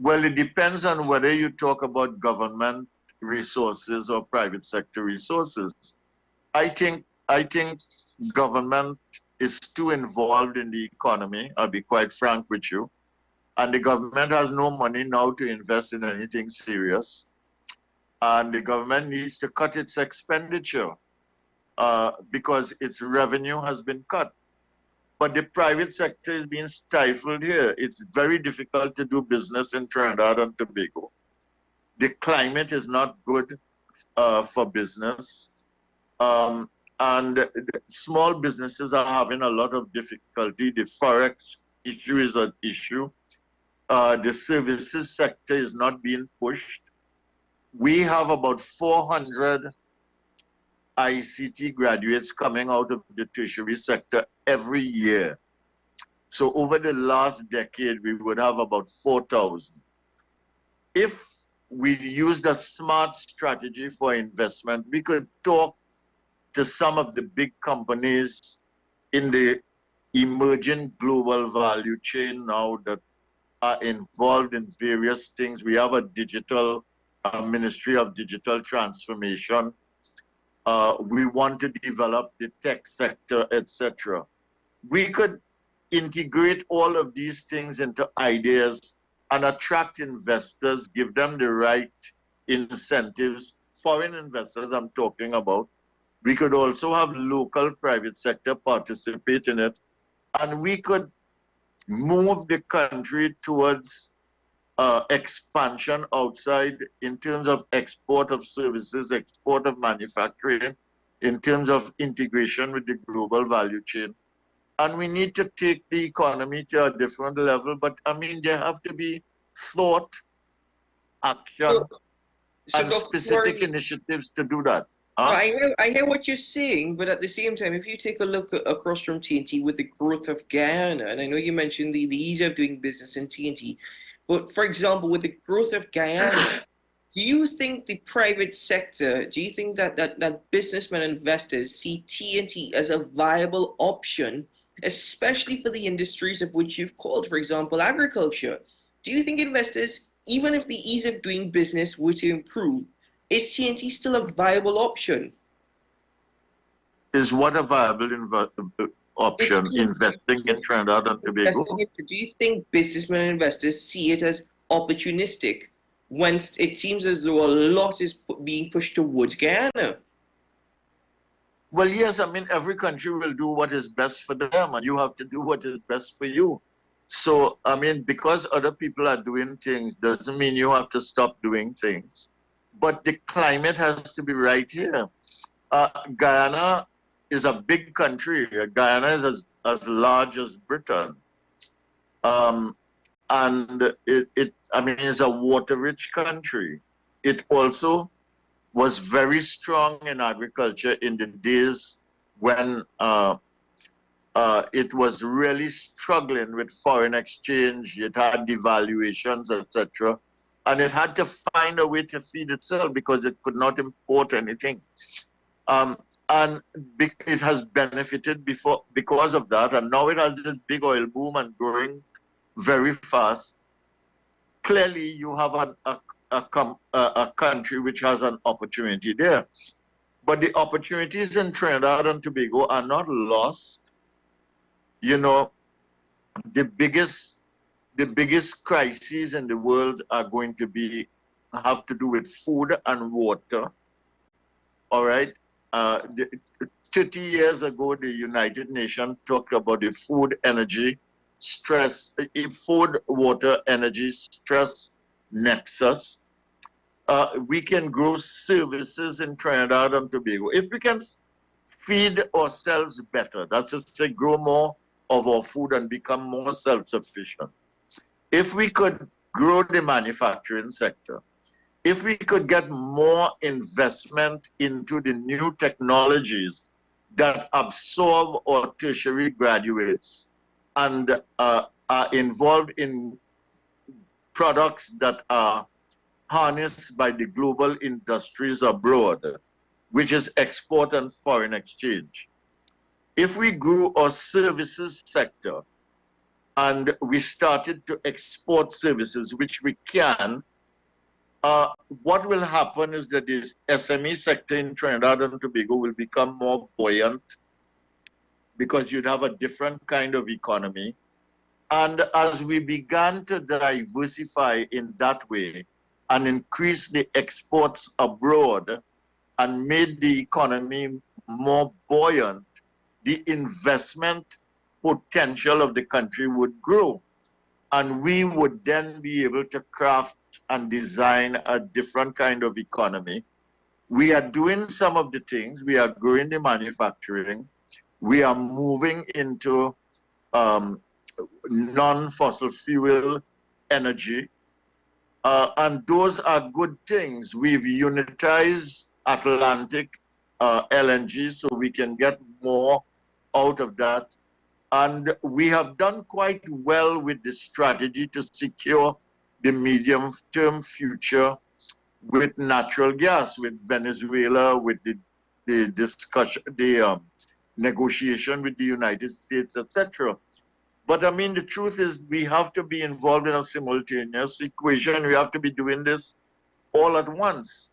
Well, it depends on whether you talk about government resources or private sector resources. I think government is too involved in the economy, I'll be quite frank with you. And the government has no money now to invest in anything serious. And the government needs to cut its expenditure because its revenue has been cut. But the private sector is being stifled here. It's very difficult to do business in Trinidad and Tobago. The climate is not good for business. And small businesses are having a lot of difficulty. The forex issue is an issue. The services sector is not being pushed. We have about 400 ICT graduates coming out of the tertiary sector every year. So over the last decade, we would have about 4,000. If we used a smart strategy for investment, we could talk to some of the big companies in the emerging global value chain now that are involved in various things. We have a digital Ministry of Digital Transformation. We want to develop the tech sector, etc. We could integrate all of these things into ideas and attract investors, give them the right incentives, foreign investors I'm talking about. We could also have local private sector participate in it, and we could move the country towards expansion outside in terms of export of services, export of manufacturing, in terms of integration with the global value chain. and we need to take the economy to a different level. But I mean, there have to be thought, action, and Dr. specific Tiwari, initiatives to do that. no, Huh? I hear what you're saying, but at the same time, if you take a look across from TNT with the growth of Guyana, and I know you mentioned the ease of doing business in TNT, but for example, with the growth of Guyana, do you think the private sector, do you think that businessmen and investors see TNT as a viable option, especially for the industries of which you've called, for example, agriculture? Do you think investors, even if the ease of doing business were to improve, is TNT still a viable option? Is what a viable option, investing in Trinidad and Tobago? Do you think businessmen and investors see it as opportunistic when it seems as though a lot is being pushed towards Guyana? Well, yes, I mean, every country will do what is best for them, and you have to do what is best for you. So, I mean, because other people are doing things doesn't mean you have to stop doing things. But the climate has to be right here. Guyana is a big country. Guyana is as large as Britain. And I mean, it's a water-rich country. It also was very strong in agriculture in the days when it was really struggling with foreign exchange. It had devaluations, etc. And it had to find a way to feed itself because it could not import anything. And it has benefited because of that. And now it has this big oil boom and growing very fast. Clearly, you have a country which has an opportunity there. But the opportunities in Trinidad and Tobago are not lost. You know, the biggest crises in the world are going to have to do with food and water. All right. 30 years ago, the United Nations talked about the food, water, energy, stress nexus. We can grow services in Trinidad and Tobago. If we can feed ourselves better, that's just to grow more of our food and become more self-sufficient. If we could grow the manufacturing sector, if we could get more investment into the new technologies that absorb our tertiary graduates and are involved in products that are harnessed by the global industries abroad, which is export and foreign exchange. If we grew our services sector and we started to export services, which we can, what will happen is that this SME sector in Trinidad and Tobago will become more buoyant because you'd have a different kind of economy. And as we began to diversify in that way and increase the exports abroad and made the economy more buoyant, the investment potential of the country would grow. And we would then be able to craft and design a different kind of economy. We are doing some of the things. We are growing the manufacturing. We are moving into non-fossil fuel energy. And those are good things. We've unitized Atlantic LNG so we can get more out of that. And we have done quite well with the strategy to secure the medium-term future with natural gas, with Venezuela, with the discussion, the negotiation with the United States, etc. But I mean, the truth is we have to be involved in a simultaneous equation. We have to be doing this all at once.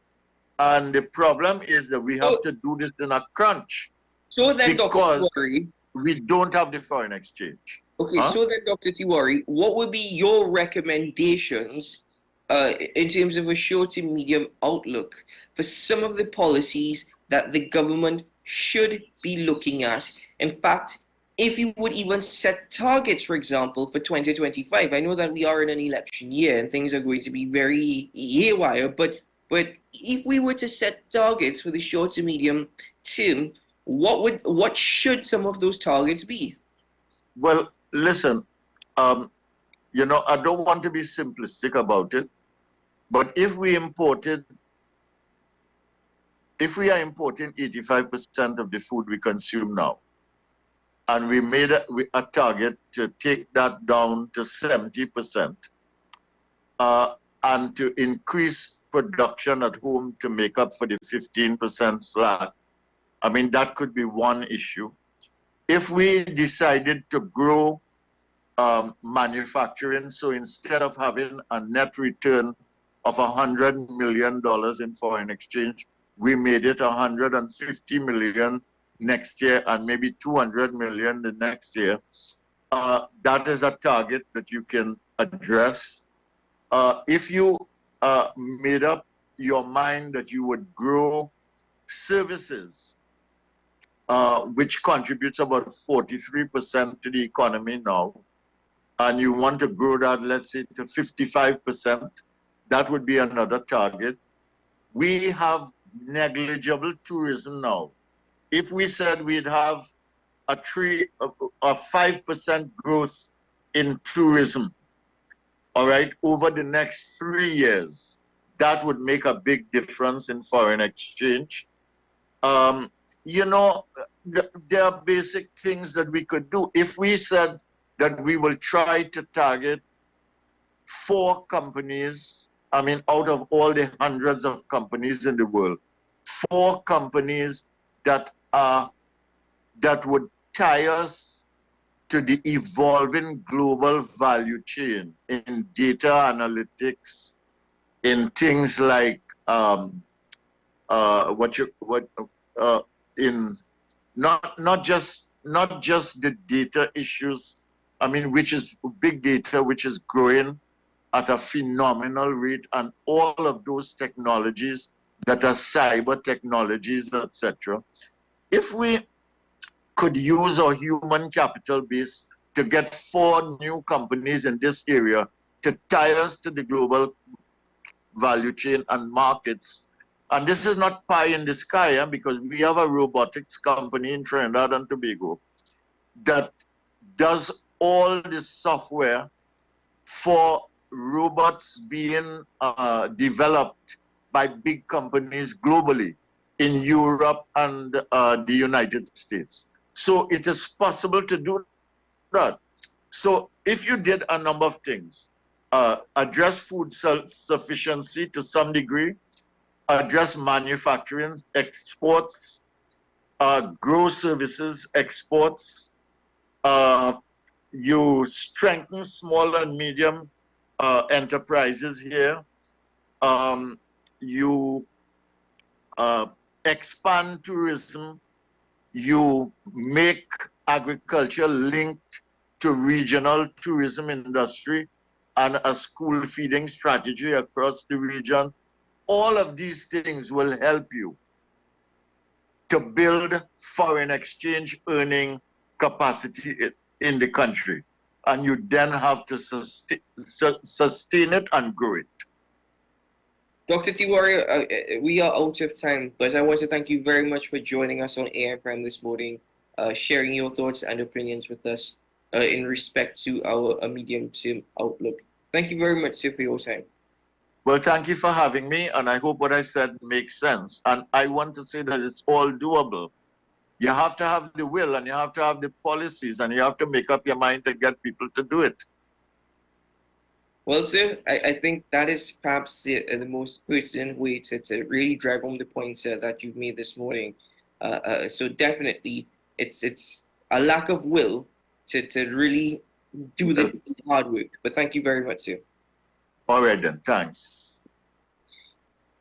And the problem is that we have to do this in a crunch. So then, because Dr. Tiwari, we don't have the foreign exchange. Okay, so then, Dr. Tiwari, what would be your recommendations in terms of a short to medium outlook for some of the policies that the government should be looking at? In fact, if you would even set targets, for example, for 2025, I know that we are in an election year and things are going to be very haywire, but if we were to set targets for the short to medium term, what should some of those targets be? Well, listen, you know, I don't want to be simplistic about it, but if we are importing 85% of the food we consume now, and we made a target to take that down to 70%, and to increase production at home to make up for the 15% slack, I mean, that could be one issue. If we decided to grow manufacturing, so instead of having a net return of $100 million in foreign exchange, we made it 150 million next year and maybe 200 million the next year. That is a target that you can address. If you made up your mind that you would grow services, which contributes about 43% to the economy now, and you want to grow that, let's say, to 55%, that would be another target. We have negligible tourism now. If we said we'd have a 5% growth in tourism, all right, over the next 3 years, that would make a big difference in foreign exchange. You know, there are basic things that we could do. If we said that we will try to target 4 companies, I mean, out of all the hundreds of companies in the world, 4 companies that would tie us to the evolving global value chain in data analytics, in things like in not just the data issues, I mean, which is big data, which is growing at a phenomenal rate, and all of those technologies that are cyber technologies, etc. If we could use our human capital base to get 4 new companies in this area to tie us to the global value chain and markets, and this is not pie in the sky, because we have a robotics company in Trinidad and Tobago that does all the software for robots being developed by big companies globally in Europe and the United States. So it is possible to do that. So if you did a number of things, address food sufficiency to some degree, address manufacturing, exports, grow services, exports, you strengthen small and medium enterprises here, you expand tourism, you make agriculture linked to regional tourism industry and a school feeding strategy across the region. All of these things will help you to build foreign exchange earning capacity in the country. And you then have to sustain it and grow it. Dr. Tiwari, we are out of time, but I want to thank you very much for joining us on AI Prime this morning, sharing your thoughts and opinions with us in respect to our medium-term outlook. Thank you very much, sir, for your time. Well, thank you for having me, and I hope what I said makes sense. And I want to say that it's all doable. You have to have the will, and you have to have the policies, and you have to make up your mind to get people to do it. Well, sir, I think that is perhaps the most pertinent way to really drive home the point that you've made this morning. So definitely, it's a lack of will to really do the hard work. But thank you very much, sir. All right, then. Thanks.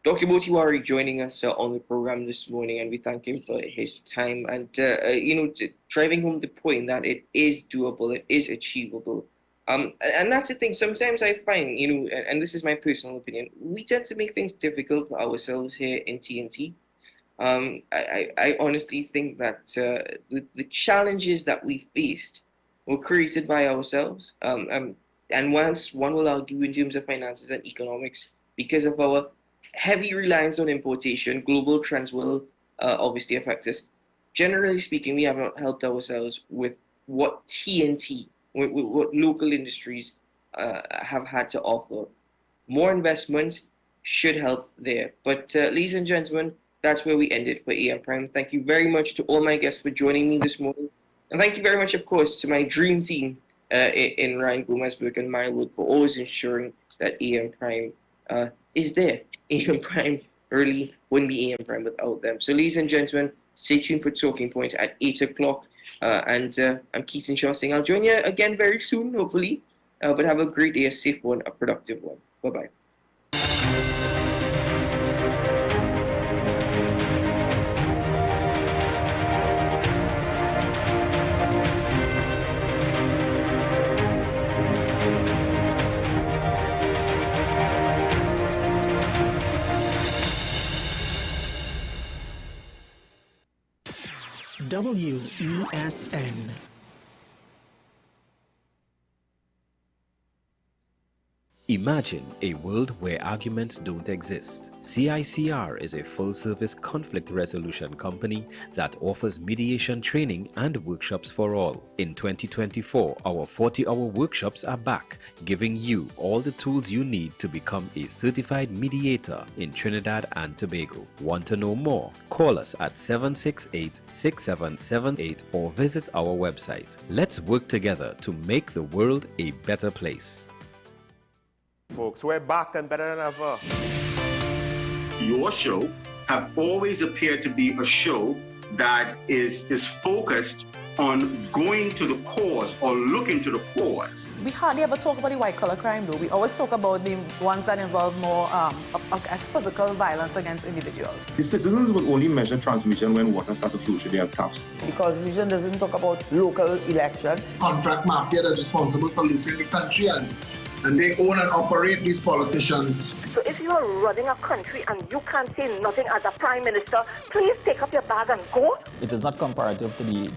Dr. Motiwari joining us on the program this morning, and we thank him for his time and, you know, driving home the point that it is doable, it is achievable. And that's the thing. Sometimes I find, you know, and this is my personal opinion, we tend to make things difficult for ourselves here in TNT. I honestly think that the challenges that we faced were created by ourselves. And whilst one will argue in terms of finances and economics, because of our heavy reliance on importation, global trends will obviously affect us. Generally speaking, we have not helped ourselves with what TNT, what local industries have had to offer. More investment should help there. But ladies and gentlemen, that's where we ended for AM Prime. Thank you very much to all my guests for joining me this morning. And thank you very much, of course, to my dream team in Ryan Gomez-Burke and Maya Wood for always ensuring that AM Prime is there. AM Prime really wouldn't be AM Prime without them. So ladies and gentlemen, stay tuned for Talking Points at 8 o'clock. I'm Keaton Shaw saying I'll join you again very soon, hopefully. But have a great day, a safe one, a productive one. Bye-bye. WESN. Imagine a world where arguments don't exist. CICR is a full-service conflict resolution company that offers mediation training and workshops for all. In 2024, our 40-hour workshops are back, giving you all the tools you need to become a certified mediator in Trinidad and Tobago. Want to know more? Call us at 768-6778 or visit our website. Let's work together to make the world a better place. Folks, we're back and better than ever. Your show have always appeared to be a show that is focused on going to the cause or looking to the cause. We hardly ever talk about the white-collar crime, though. We always talk about the ones that involve more as physical violence against individuals. The citizens will only measure transmission when water starts to flow through their taps. The Constitution doesn't talk about local election. Contract mafia that's responsible for looting the country and they own and operate these politicians. So if you are running a country and you can't say nothing as a prime minister, please take up your bag and go. It is not comparative to the